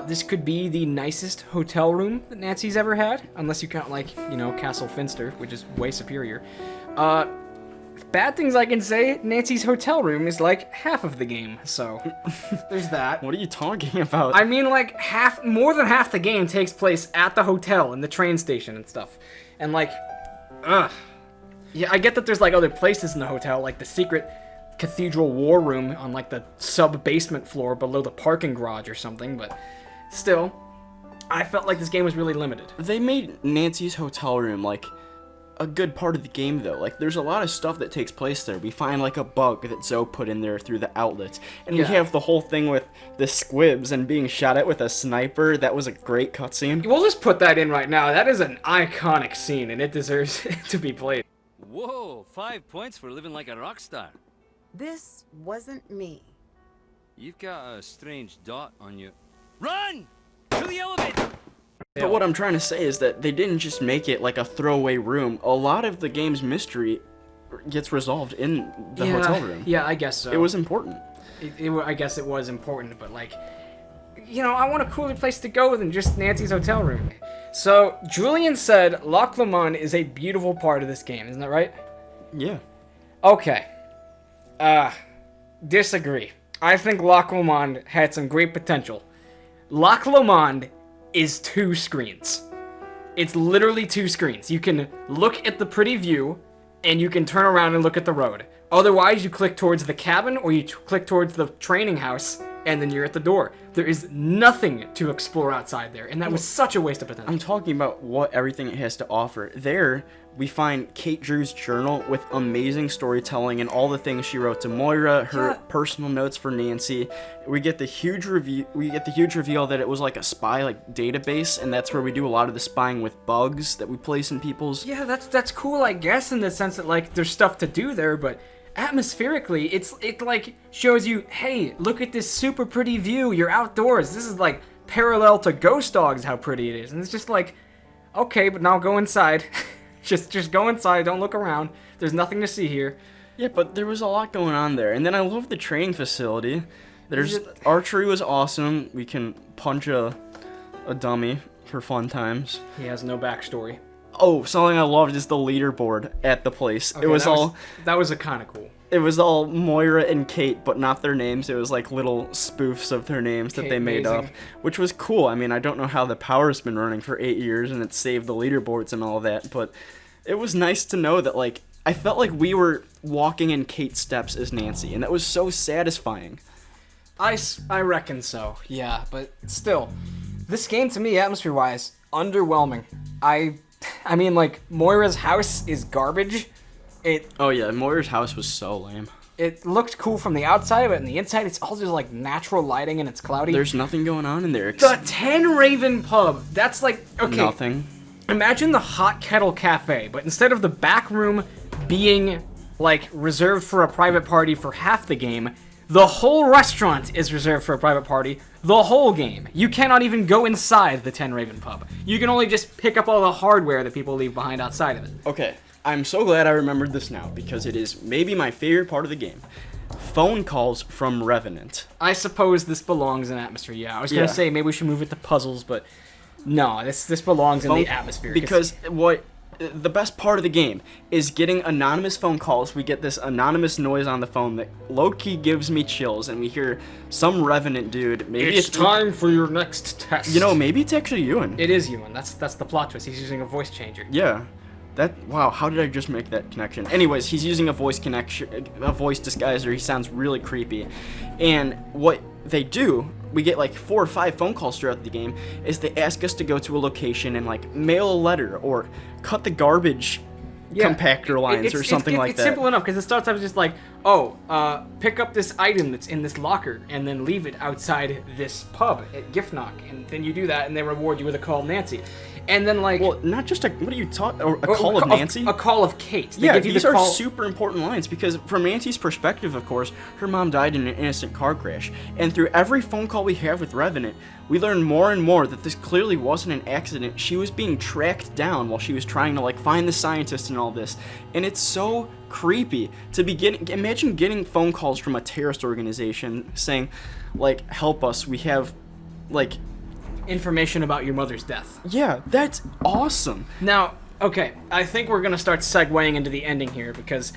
Speaker 1: This could be the nicest hotel room that Nancy's ever had, unless you count like, Castle Finster, which is way superior. Bad things I can say, Nancy's hotel room is like half of the game, so there's that.
Speaker 2: What are you talking about?
Speaker 1: I mean, like more than half the game takes place at the hotel and the train station and stuff. And like, yeah, I get that there's like other places in the hotel, like the secret cathedral war room on like the sub-basement floor below the parking garage or something, but still, I felt like this game was really limited.
Speaker 2: They made Nancy's hotel room like a good part of the game though. Like there's a lot of stuff that takes place there. We find like a bug that Zoe put in there through the outlets, and we have the whole thing with the squibs and being shot at with a sniper. That was a great cutscene.
Speaker 1: We'll just put that in right now. That is an iconic scene, and it deserves to be played.
Speaker 3: Whoa, 5 points for living like a rock star.
Speaker 4: This wasn't me.
Speaker 3: You've got a strange dot on you. Run! To the elevator!
Speaker 2: But what I'm trying to say is that they didn't just make it like a throwaway room. A lot of the game's mystery gets resolved in the hotel room.
Speaker 1: Yeah, I guess so.
Speaker 2: It was important.
Speaker 1: I guess it was important, but like, I want a cooler place to go than just Nancy's hotel room. So, Julian said Loch Lomond is a beautiful part of this game, isn't that right?
Speaker 2: Yeah.
Speaker 1: Okay. Disagree. I think Loch Lomond had some great potential. Loch Lomond is 2 screens. It's literally 2 screens. You can look at the pretty view, and you can turn around and look at the road. Otherwise, you click towards the cabin, or you click towards the training house, and then you're at the door. There is nothing to explore outside there, and that was such a waste of potential.
Speaker 2: I'm talking about what everything it has to offer. There, we find Kate Drew's journal with amazing storytelling and all the things she wrote to Moira, her personal notes for Nancy. We get the huge reveal that it was like a spy database, and that's where we do a lot of the spying with bugs that we place in people's.
Speaker 1: Yeah, that's cool, I guess, in the sense that like there's stuff to do there, but atmospherically, it like shows you, hey, look at this super pretty view. You're outdoors. This is like parallel to Ghost Dogs, how pretty it is. And it's just like, okay, but now go inside. just go inside. Don't look around. There's nothing to see here.
Speaker 2: Yeah, but there was a lot going on there. And then I love the training facility. Archery was awesome. We can punch a dummy for fun times.
Speaker 1: He has no backstory.
Speaker 2: Oh, something I loved is the leaderboard at the place.
Speaker 1: Okay, that was kind of cool.
Speaker 2: It was all Moira and Kate, but not their names. It was like little spoofs of their names that they made up, which was cool. I mean, I don't know how the power's been running for 8 years and it saved the leaderboards and all that, but it was nice to know that, like, I felt like we were walking in Kate's steps as Nancy, and that was so satisfying.
Speaker 1: I reckon so, yeah, but still, this game to me, atmosphere-wise, underwhelming. I mean, like, Moira's house is garbage.
Speaker 2: Oh yeah, Moira's house was so lame.
Speaker 1: It looked cool from the outside, but on the inside, it's all just like natural lighting and it's cloudy.
Speaker 2: There's nothing going on in there.
Speaker 1: The 10 Raven Pub. That's like, okay.
Speaker 2: Nothing.
Speaker 1: Imagine the Hot Kettle Cafe, but instead of the back room being, like, reserved for a private party for half the game, the whole restaurant is reserved for a private party the whole game. You cannot even go inside the Ten Raven pub. You can only just pick up all the hardware that people leave behind outside of it.
Speaker 2: Okay, I'm so glad I remembered this now, because it is maybe my favorite part of the game. Phone calls from Revenant.
Speaker 1: I suppose this belongs in atmosphere, yeah. I was going to say maybe we should move it to puzzles, but no, this belongs in the atmosphere.
Speaker 2: Because the best part of the game is getting anonymous phone calls. We get this anonymous noise on the phone that low-key gives me chills, and we hear some Revenant dude. Maybe
Speaker 1: it's time for your next test.
Speaker 2: You know, maybe it's actually Ewan.
Speaker 1: It is Ewan. That's the plot twist. He's using a voice changer.
Speaker 2: Yeah. Wow, how did I just make that connection? Anyways, he's using a voice disguiser. He sounds really creepy. And what they do, we get like 4 or 5 phone calls throughout the game, is they ask us to go to a location and like mail a letter or cut the garbage compactor lines or something like that.
Speaker 1: It's simple enough, because it starts out just like, pick up this item that's in this locker and then leave it outside this pub at Gift Knock. And then you do that and they reward you with a call of Nancy. And then, like...
Speaker 2: Well, not just a... What are you talking... A call of Nancy?
Speaker 1: A call of Kate.
Speaker 2: These are super important lines, because from Nancy's perspective, of course, her mom died in an innocent car crash. And through every phone call we have with Revenant, we learn more and more that this clearly wasn't an accident. She was being tracked down while she was trying to, like, find the scientist and all this. And it's so creepy to be getting... Imagine getting phone calls from a terrorist organization saying, like, help us, we have, like...
Speaker 1: information about your mother's death.
Speaker 2: Yeah, that's awesome.
Speaker 1: Now, okay, I think we're gonna start segueing into the ending here, because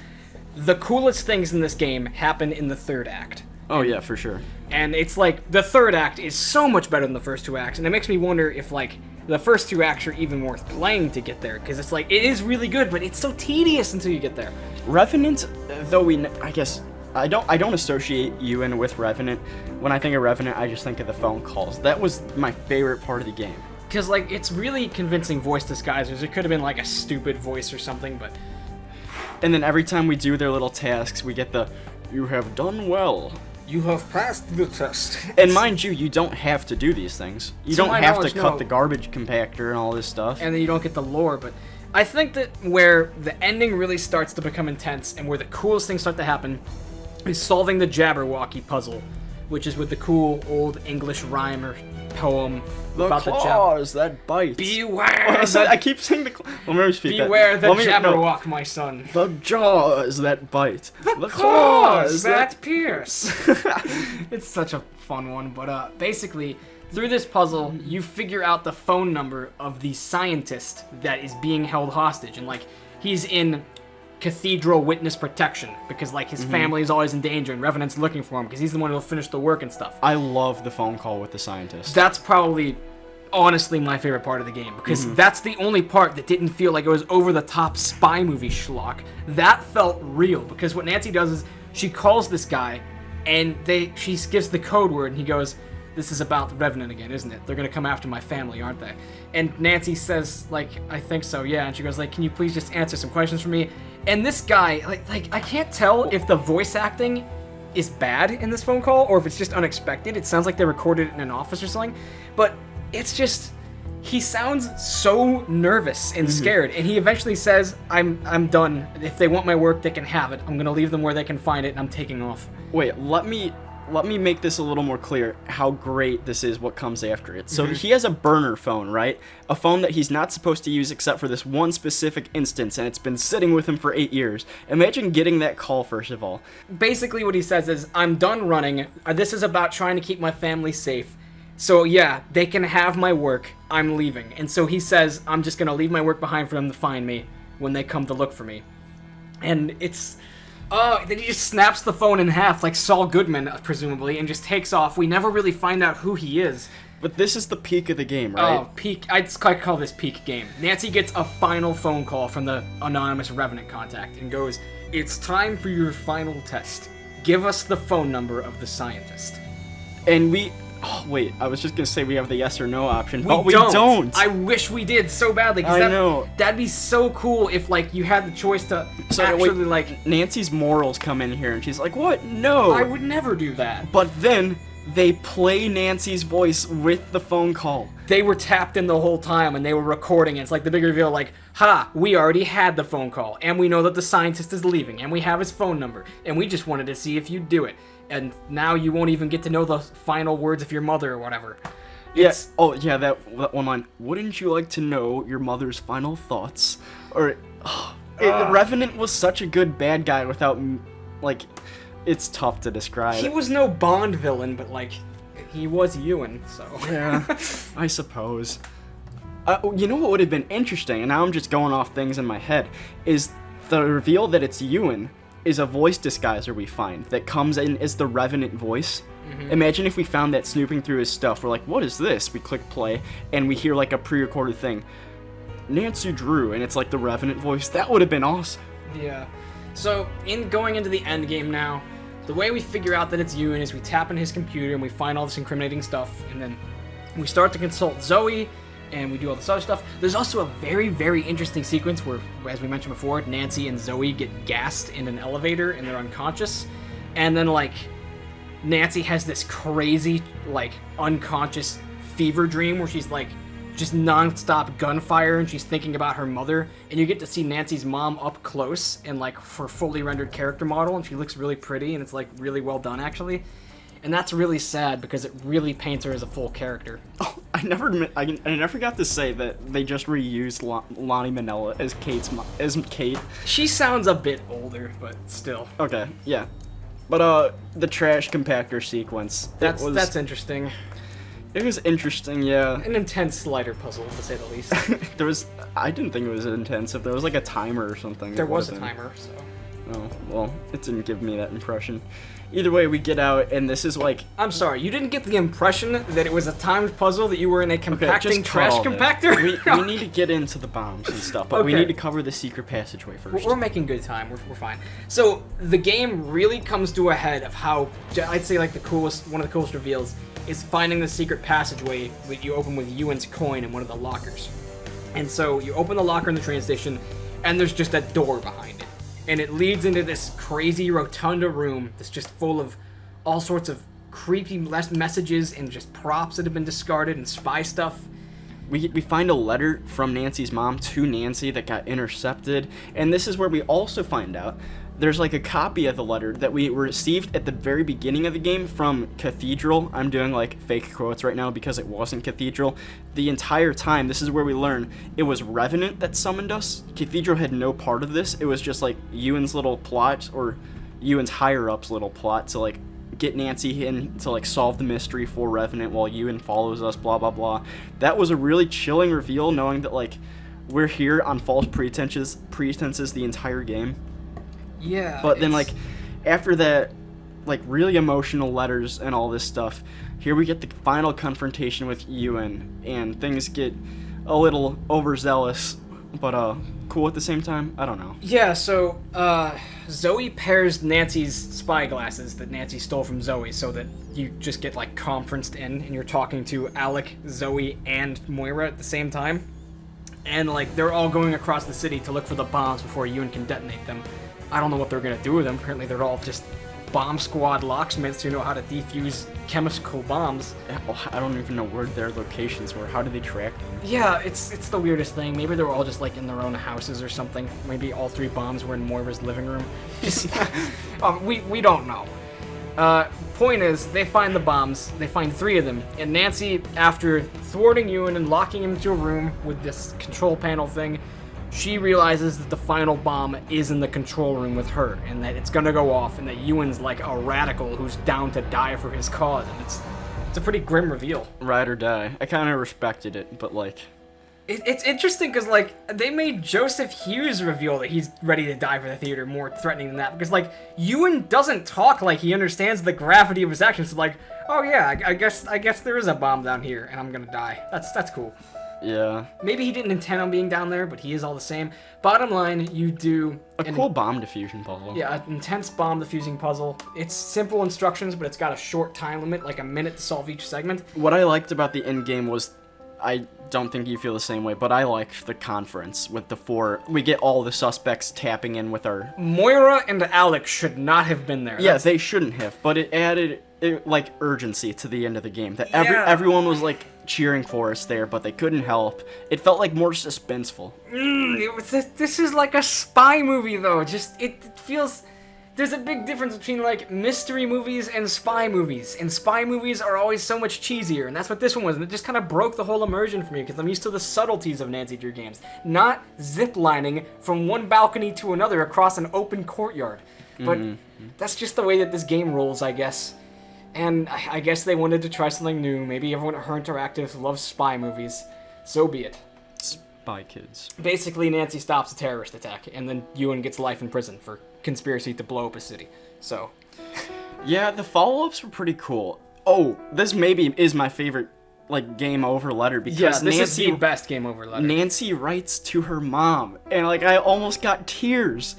Speaker 1: the coolest things in this game happen in the 3rd act.
Speaker 2: Oh yeah, for sure.
Speaker 1: And it's like, the 3rd act is so much better than the first 2 acts, and it makes me wonder if, like, the first 2 acts are even worth playing to get there, because it's like, it is really good, but it's so tedious until you get there.
Speaker 2: Revenant, though I guess... I don't associate Ewan with Revenant. When I think of Revenant, I just think of the phone calls. That was my favorite part of the game.
Speaker 1: Because, like, it's really convincing voice disguisers. It could have been, like, a stupid voice or something, but...
Speaker 2: And then every time we do their little tasks, we get the, you have done well.
Speaker 1: You have passed the test.
Speaker 2: And mind you, you don't have to do these things. You don't have to cut the garbage compactor and all this stuff.
Speaker 1: And then you don't get the lore, but... I think that where the ending really starts to become intense, and where the coolest things start to happen, is solving the Jabberwocky puzzle, which is with the cool old English rhyme or poem about the
Speaker 2: claws that bite.
Speaker 1: Beware!
Speaker 2: I keep saying the claws.
Speaker 1: Beware the Jabberwock, my son.
Speaker 2: The jaws that bite.
Speaker 1: The claws that pierce. It's such a fun one, but basically, through this puzzle, you figure out the phone number of the scientist that is being held hostage, and like, he's in Cathedral Witness Protection, because like his family is always in danger and Revenant's looking for him because he's the one who'll finish the work and stuff.
Speaker 2: I love the phone call with the scientist.
Speaker 1: That's probably honestly my favorite part of the game, because that's the only part that didn't feel like it was over the top spy movie schlock. That felt real, because what Nancy does is she calls this guy and she gives the code word and he goes, this is about the Revenant again, isn't it? They're gonna come after my family, aren't they? And Nancy says, like, I think so, yeah. And she goes, like, can you please just answer some questions for me? And this guy, like I can't tell if the voice acting is bad in this phone call or if it's just unexpected. It sounds like they recorded it in an office or something, but it's just, he sounds so nervous and scared. And he eventually says, I'm done. If they want my work, they can have it. I'm gonna leave them where they can find it, and I'm taking off.
Speaker 2: Wait, let me make this a little more clear how great this is, what comes after it. So he has a burner phone, right? A phone that he's not supposed to use except for this one specific instance, and it's been sitting with him for 8 years. Imagine getting that call, first of all.
Speaker 1: Basically what he says is, I'm done running. This is about trying to keep my family safe. So yeah, they can have my work. I'm leaving. And so he says, I'm just gonna leave my work behind for them to find me when they come to look for me. And it's... then he just snaps the phone in half, like Saul Goodman, presumably, and just takes off. We never really find out who he is.
Speaker 2: But this is the peak of the game, right?
Speaker 1: Oh, peak. I'd call this peak game. Nancy gets a final phone call from the anonymous Revenant contact and goes, it's time for your final test. Give us the phone number of the scientist.
Speaker 2: And we... Oh, wait, I was just going to say we have the yes or no option, but
Speaker 1: we
Speaker 2: don't.
Speaker 1: I wish we did so badly.
Speaker 2: I know.
Speaker 1: That'd be so cool if, like, you had the choice to actually, like...
Speaker 2: Nancy's morals come in here, and she's like, what? No.
Speaker 1: I would never do that.
Speaker 2: But then, they play Nancy's voice with the phone call.
Speaker 1: They were tapped in the whole time, and they were recording it. It's like the big reveal, like, ha, we already had the phone call, and we know that the scientist is leaving, and we have his phone number, and we just wanted to see if you'd do it. And now you won't even get to know the final words of your mother or whatever.
Speaker 2: Yes. Yeah. Oh, yeah, that one line. Wouldn't you like to know your mother's final thoughts? Or, Revenant was such a good bad guy without, like, it's tough to describe.
Speaker 1: He was no Bond villain, but, like, he was Ewan, so.
Speaker 2: Yeah, I suppose. You know what would have been interesting, and now I'm just going off things in my head, is the reveal that it's Ewan is a voice disguiser we find that comes in as the Revenant voice. Mm-hmm. Imagine if we found that snooping through his stuff. We're like, what is this? We click play, and we hear, like, a pre-recorded thing. Nancy Drew, and it's, like, the Revenant voice. That would have been awesome.
Speaker 1: Yeah. So, in going into the end game now, the way we figure out that it's Ewan is we tap in his computer and we find all this incriminating stuff, and then we start to consult Zoe, and we do all this other stuff. There's also a very, very interesting sequence where, as we mentioned before, Nancy and Zoe get gassed in an elevator and they're unconscious, and then, like, Nancy has this crazy, like, unconscious fever dream where she's, like, just non-stop gunfire, and she's thinking about her mother, and you get to see Nancy's mom up close and, like, for fully rendered character model, and she looks really pretty, and it's, like, really well done, actually. And that's really sad because it really paints her as a full character.
Speaker 2: Oh, I never got to say that they just reused Lonnie Manella as Kate.
Speaker 1: She sounds a bit older, but still.
Speaker 2: Okay, yeah. But the trash compactor sequence.
Speaker 1: That's interesting.
Speaker 2: It was interesting, yeah.
Speaker 1: An intense slider puzzle, to say the least.
Speaker 2: I didn't think it was intense. If there was like a timer or something.
Speaker 1: There was a timer, so.
Speaker 2: Oh, well, it didn't give me that impression. Either way, we get out, and this is like...
Speaker 1: I'm sorry, you didn't get the impression that it was a timed puzzle, that you were in a compacting trash compactor?
Speaker 2: We need to get into the bombs and stuff, but we need to cover the secret passageway first.
Speaker 1: We're making good time, we're fine. So, the game really comes to a head of how, I'd say like one of the coolest reveals is finding the secret passageway that you open with Ewan's coin in one of the lockers. And so, you open the locker in the train station, and there's just a door behind it. And it leads into this crazy rotunda room that's just full of all sorts of creepy messages and just props that have been discarded and spy stuff.
Speaker 2: We find a letter from Nancy's mom to Nancy that got intercepted. And this is where we also find out there's like a copy of the letter that we received at the very beginning of the game from Cathedral. I'm doing like fake quotes right now because it wasn't Cathedral. The entire time, this is where we learn it was Revenant that summoned us. Cathedral had no part of this. It was just like Ewan's little plot, or Ewan's higher-ups little plot to like get Nancy in to like solve the mystery for Revenant while Ewan follows us, blah blah blah. That was a really chilling reveal, knowing that like we're here on false pretenses the entire game.
Speaker 1: Yeah.
Speaker 2: But then, like, after that, like, really emotional letters and all this stuff, here we get the final confrontation with Ewan, and things get a little overzealous, but, cool at the same time? I don't know.
Speaker 1: Yeah, so, Zoe pairs Nancy's spy glasses that Nancy stole from Zoe so that you just get, like, conferenced in, and you're talking to Alec, Zoe, and Moira at the same time. And, like, they're all going across the city to look for the bombs before Ewan can detonate them. I don't know what they're going to do with them. Apparently they're all just bomb squad locksmiths who know how to defuse chemical bombs.
Speaker 2: I don't even know where their locations were. How do they track them?
Speaker 1: Yeah, it's the weirdest thing. Maybe they were all just like in their own houses or something. Maybe all 3 bombs were in Moira's living room. Just, we don't know. Point is, they find the bombs. They find 3 of them. And Nancy, after thwarting Ewan and locking him into a room with this control panel thing, she realizes that the final bomb is in the control room with her, and that it's gonna go off, and that Ewan's like a radical who's down to die for his cause, and it's a pretty grim reveal.
Speaker 2: Ride or die. I kind of respected it, but like...
Speaker 1: It's interesting because, like, they made Joseph Hughes reveal that he's ready to die for the theater more threatening than that, because, like, Ewan doesn't talk like he understands the gravity of his actions, so like, oh yeah, I guess there is a bomb down here, and I'm gonna die. That's cool.
Speaker 2: Yeah.
Speaker 1: Maybe he didn't intend on being down there, but he is all the same. Bottom line, you do...
Speaker 2: a cool bomb diffusion puzzle.
Speaker 1: Yeah, an intense bomb diffusing puzzle. It's simple instructions, but it's got a short time limit, like a minute to solve each segment.
Speaker 2: What I liked about the end game was... I don't think you feel the same way, but I liked the conference with the 4... We get all the suspects tapping in with our...
Speaker 1: Moira and Alec should not have been there.
Speaker 2: Yeah, they shouldn't have, but it added like urgency to the end of the game. That
Speaker 1: Yeah.
Speaker 2: everyone was like cheering for us there, but they couldn't help. It felt like more suspenseful.
Speaker 1: This is like a spy movie, though. Just it feels. There's a big difference between like mystery movies and spy movies, and spy movies are always so much cheesier, and that's what this one was. And it just kind of broke the whole immersion for me because I'm used to the subtleties of Nancy Drew games, not ziplining from one balcony to another across an open courtyard. But that's just the way that this game rolls, I guess. And I guess they wanted to try something new. Maybe everyone at Her Interactive loves spy movies. So be it.
Speaker 2: Spy Kids.
Speaker 1: Basically, Nancy stops a terrorist attack, and then Ewan gets life in prison for conspiracy to blow up a city. So,
Speaker 2: Yeah, the follow-ups were pretty cool. Oh, this maybe is my favorite like game over letter because
Speaker 1: yeah, this
Speaker 2: Nancy,
Speaker 1: is the best game over letter.
Speaker 2: Nancy writes to her mom, and like I almost got tears.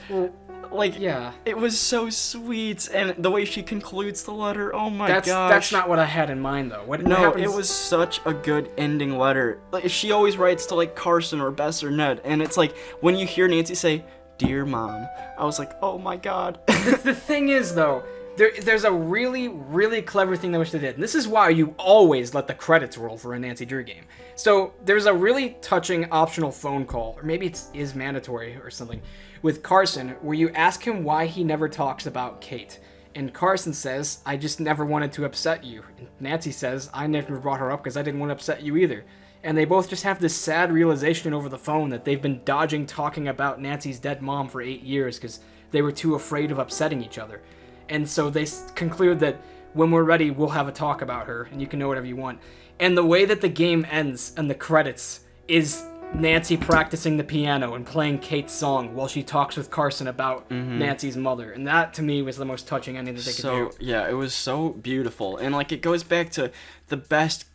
Speaker 2: Like,
Speaker 1: yeah.
Speaker 2: it was so sweet, and the way she concludes the letter, oh my gosh.
Speaker 1: That's not what I had in mind, though. What
Speaker 2: No,
Speaker 1: happens?
Speaker 2: it was such a good ending letter. Like, she always writes to, like, Carson or Bess or Ned, and it's like, when you hear Nancy say, "Dear Mom," I was like, oh my god.
Speaker 1: The thing is, though, there's a really, really clever thing that which they did. And this is why you always let the credits roll for a Nancy Drew game. So there's a really touching optional phone call, or maybe it is mandatory or something, with Carson, where you ask him why he never talks about Kate. And Carson says, "I just never wanted to upset you." And Nancy says, "I never brought her up because I didn't want to upset you either." And they both just have this sad realization over the phone that they've been dodging talking about Nancy's dead mom for 8 years because they were too afraid of upsetting each other. And so they conclude that when we're ready, we'll have a talk about her, and you can know whatever you want. And the way that the game ends and the credits is Nancy practicing the piano and playing Kate's song while she talks with Carson about Nancy's mother. And that, to me, was the most touching ending that they could do.
Speaker 2: Yeah, it was so beautiful. And, like, it goes back to the best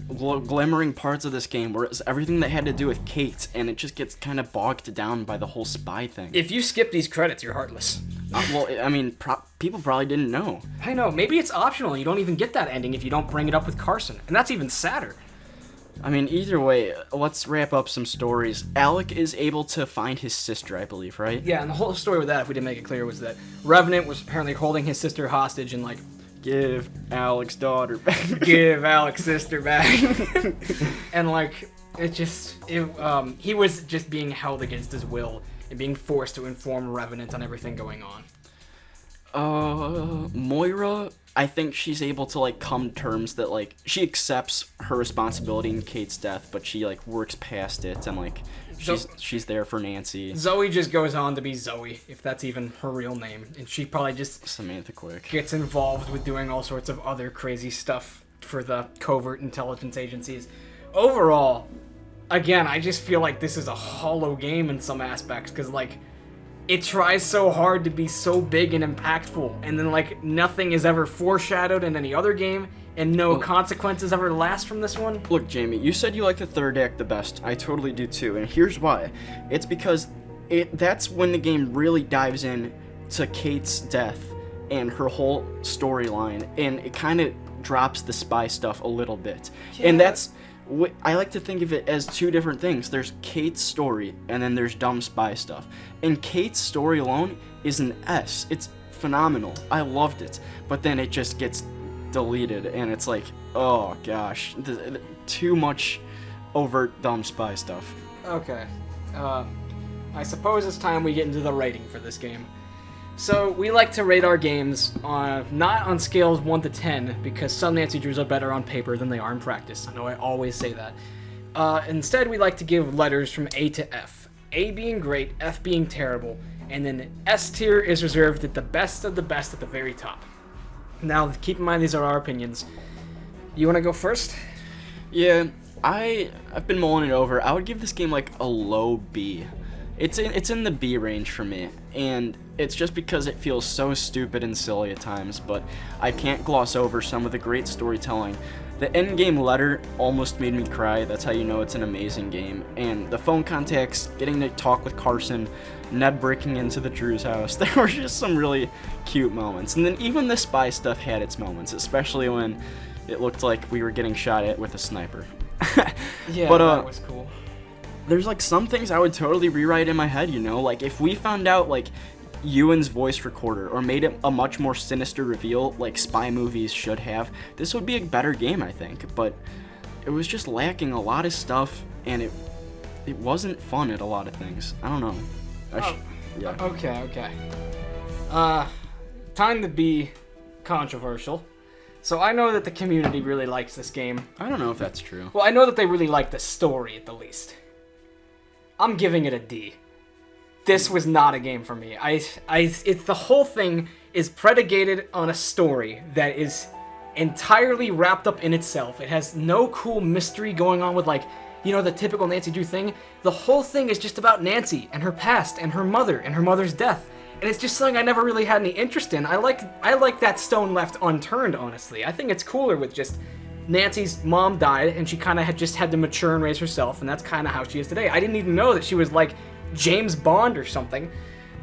Speaker 2: glimmering parts of this game, where it's everything that had to do with Kate, and it just gets kind of bogged down by the whole spy thing.
Speaker 1: If you skip these credits, you're heartless.
Speaker 2: Well, I mean, people probably didn't know.
Speaker 1: I know, maybe it's optional. You don't even get that ending if you don't bring it up with Carson. And that's even sadder.
Speaker 2: I mean, either way, let's wrap up some stories. Alec is able to find his sister, I believe, right?
Speaker 1: Yeah, and the whole story with that, if we didn't make it clear, was that Revenant was apparently holding his sister hostage and, like,
Speaker 2: Give Alec's daughter back.
Speaker 1: give Alec's sister back. And, like, he was just being held against his will and being forced to inform Revenant on everything going on.
Speaker 2: Moira, I think she's able to, like, come to terms that, like, she accepts her responsibility in Kate's death, but she, like, works past it, and, like, she's there for Nancy.
Speaker 1: Zoe just goes on to be Zoe, if that's even her real name, and she probably just
Speaker 2: Samantha Quick
Speaker 1: gets involved with doing all sorts of other crazy stuff for the covert intelligence agencies. Overall, again, I just feel like this is a hollow game in some aspects, because, like, it tries so hard to be so big and impactful, and then, like, nothing is ever foreshadowed in any other game, and no consequences ever last from this one.
Speaker 2: Look, Jamie, you said you like the third act the best. I totally do too, and here's why. It's because that's when the game really dives in to Kate's death and her whole storyline, and it kind of drops the spy stuff a little bit.
Speaker 1: Yeah.
Speaker 2: And that's... I like to think of it as two different things. There's Kate's story, and then there's dumb spy stuff. And Kate's story alone is an S. It's phenomenal. I loved it. But then it just gets deleted, and it's like, oh gosh, too much overt dumb spy stuff.
Speaker 1: Okay. I suppose it's time we get into the rating for this game. So, we like to rate our games not on scales 1 to 10, because some Nancy Drews are better on paper than they are in practice. I know I always say that. Instead, we like to give letters from A to F. A being great, F being terrible, and then S tier is reserved at the best of the best at the very top. Now, keep in mind these are our opinions. You want to go first?
Speaker 2: Yeah, I've been mulling it over. I would give this game like a low B. It's in the B range for me, and it's just because it feels so stupid and silly at times, but I can't gloss over some of the great storytelling. The endgame letter almost made me cry. That's how you know it's an amazing game. And the phone contacts, getting to talk with Carson, Ned breaking into the Drew's house, there were just some really cute moments. And then even the spy stuff had its moments, especially when it looked like we were getting shot at with a sniper.
Speaker 1: Yeah,
Speaker 2: but,
Speaker 1: that was cool.
Speaker 2: There's, like, some things I would totally rewrite in my head, you know? Like, if we found out, like, Ewan's voice recorder or made it a much more sinister reveal like spy movies should have, this would be a better game, I think. But it was just lacking a lot of stuff, and it wasn't fun at a lot of things. I don't know. Yeah.
Speaker 1: Okay. Time to be controversial. So I know that the community really likes this game.
Speaker 2: I don't know if that's true.
Speaker 1: Well, I know that they really like the story at the least. I'm giving it a D. This was not a game for me. It's the whole thing is predicated on a story that is entirely wrapped up in itself. It has no cool mystery going on with, like, you know, the typical Nancy Drew thing. The whole thing is just about Nancy and her past and her mother's death. And it's just something I never really had any interest in. I like that stone left unturned, honestly. I think it's cooler with just Nancy's mom died and she kind of had to mature and raise herself, and that's kind of how she is today. I didn't even know that she was like James Bond or something.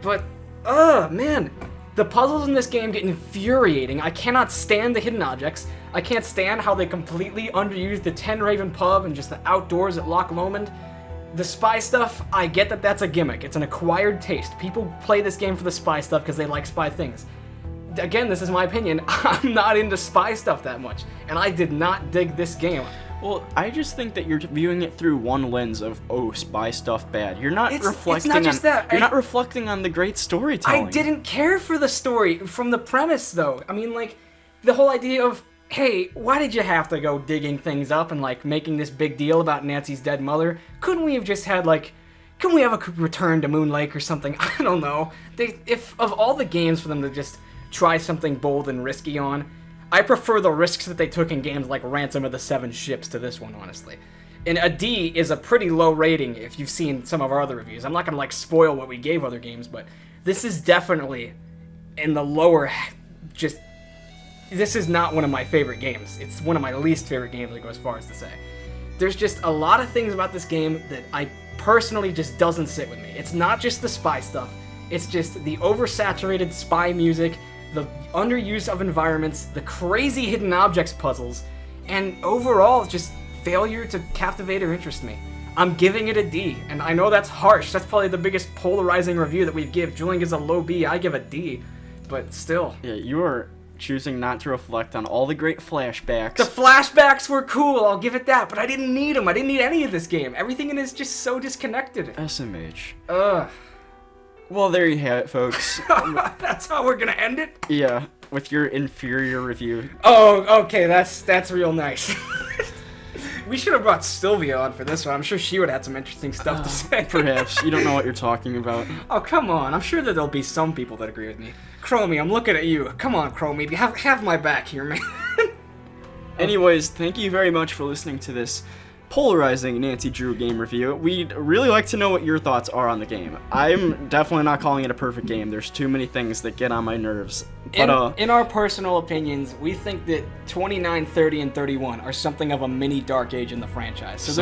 Speaker 1: But, man, the puzzles in this game get infuriating. I cannot stand the hidden objects. I can't stand how they completely underused the Ten Raven pub and just the outdoors at Loch Lomond. The spy stuff, I get that that's a gimmick. It's an acquired taste. People play this game for the spy stuff because they like spy things. Again, this is my opinion. I'm not into spy stuff that much, and I did not dig this game.
Speaker 2: Well, I just think that you're viewing it through one lens of, oh, spy stuff bad. You're not reflecting
Speaker 1: not just
Speaker 2: on
Speaker 1: that.
Speaker 2: You're not reflecting on the great storytelling.
Speaker 1: I didn't care for the story from the premise, though. I mean, like, the whole idea of, hey, why did you have to go digging things up and, like, making this big deal about Nancy's dead mother? Couldn't we have just had, like, couldn't we have a return to Moon Lake or something? I don't know. If of all the games for them to just try something bold and risky on, I prefer the risks that they took in games like Ransom of the Seven Ships to this one, honestly. And a D is a pretty low rating if you've seen some of our other reviews. I'm not gonna, like, spoil what we gave other games, but this is definitely in the lower, just, this is not one of my favorite games. It's one of my least favorite games, I go as far as to say. There's just a lot of things about this game that I personally just doesn't sit with me. It's not just the spy stuff, it's just the oversaturated spy music, the underuse of environments, the crazy hidden objects puzzles, and overall just failure to captivate or interest me. I'm giving it a D, and I know that's harsh. That's probably the biggest polarizing review that we've given. Julian gives a low B, I give a D, but still.
Speaker 2: Yeah, you are choosing not to reflect on all the great flashbacks.
Speaker 1: The flashbacks were cool, I'll give it that, but I didn't need them. I didn't need any of this game. Everything in it is just so disconnected.
Speaker 2: SMH.
Speaker 1: Ugh.
Speaker 2: Well, there you have it, folks.
Speaker 1: That's how we're gonna end it?
Speaker 2: Yeah, with your inferior review.
Speaker 1: Oh, okay, that's real nice. We should have brought Sylvia on for this one. I'm sure she would have had some interesting stuff to say.
Speaker 2: Perhaps. You don't know what you're talking about.
Speaker 1: Oh, come on. I'm sure that there'll be some people that agree with me. Chromie, I'm looking at you. Come on, Chromie. Have my back here, man.
Speaker 2: Anyways, thank you very much for listening to this polarizing Nancy Drew game review. We'd really like to know what your thoughts are on the game. I'm definitely not calling it a perfect game. There's too many things that get on my nerves. But
Speaker 1: in our personal opinions, we think that 29, 30, and 31 are something of a mini Dark Age in the franchise. So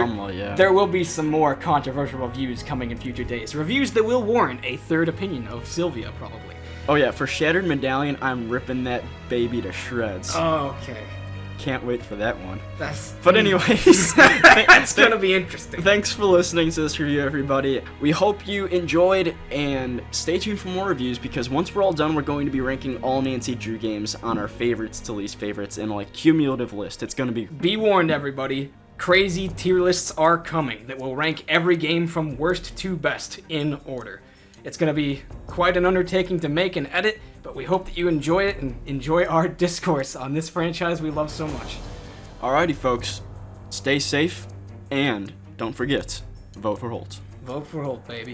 Speaker 1: there will be some more controversial reviews coming in future days. Reviews that will warrant a third opinion of Sylvia, probably.
Speaker 2: Oh yeah, for Shattered Medallion, I'm ripping that baby to shreds.
Speaker 1: Oh, okay.
Speaker 2: Can't wait for that one.
Speaker 1: But
Speaker 2: anyways,
Speaker 1: that's gonna be interesting.
Speaker 2: Thanks for listening to this review, everybody. We hope you enjoyed, and stay tuned for more reviews, because once we're all done, we're going to be ranking all Nancy Drew games on our favorites to least favorites in, like, cumulative list. It's gonna be
Speaker 1: warned, everybody. Crazy tier lists are coming that will rank every game from worst to best in order. It's going to be quite an undertaking to make and edit, but we hope that you enjoy it and enjoy our discourse on this franchise we love so much.
Speaker 2: Alrighty, folks. Stay safe, and don't forget, vote for Holt.
Speaker 1: Vote for Holt, baby.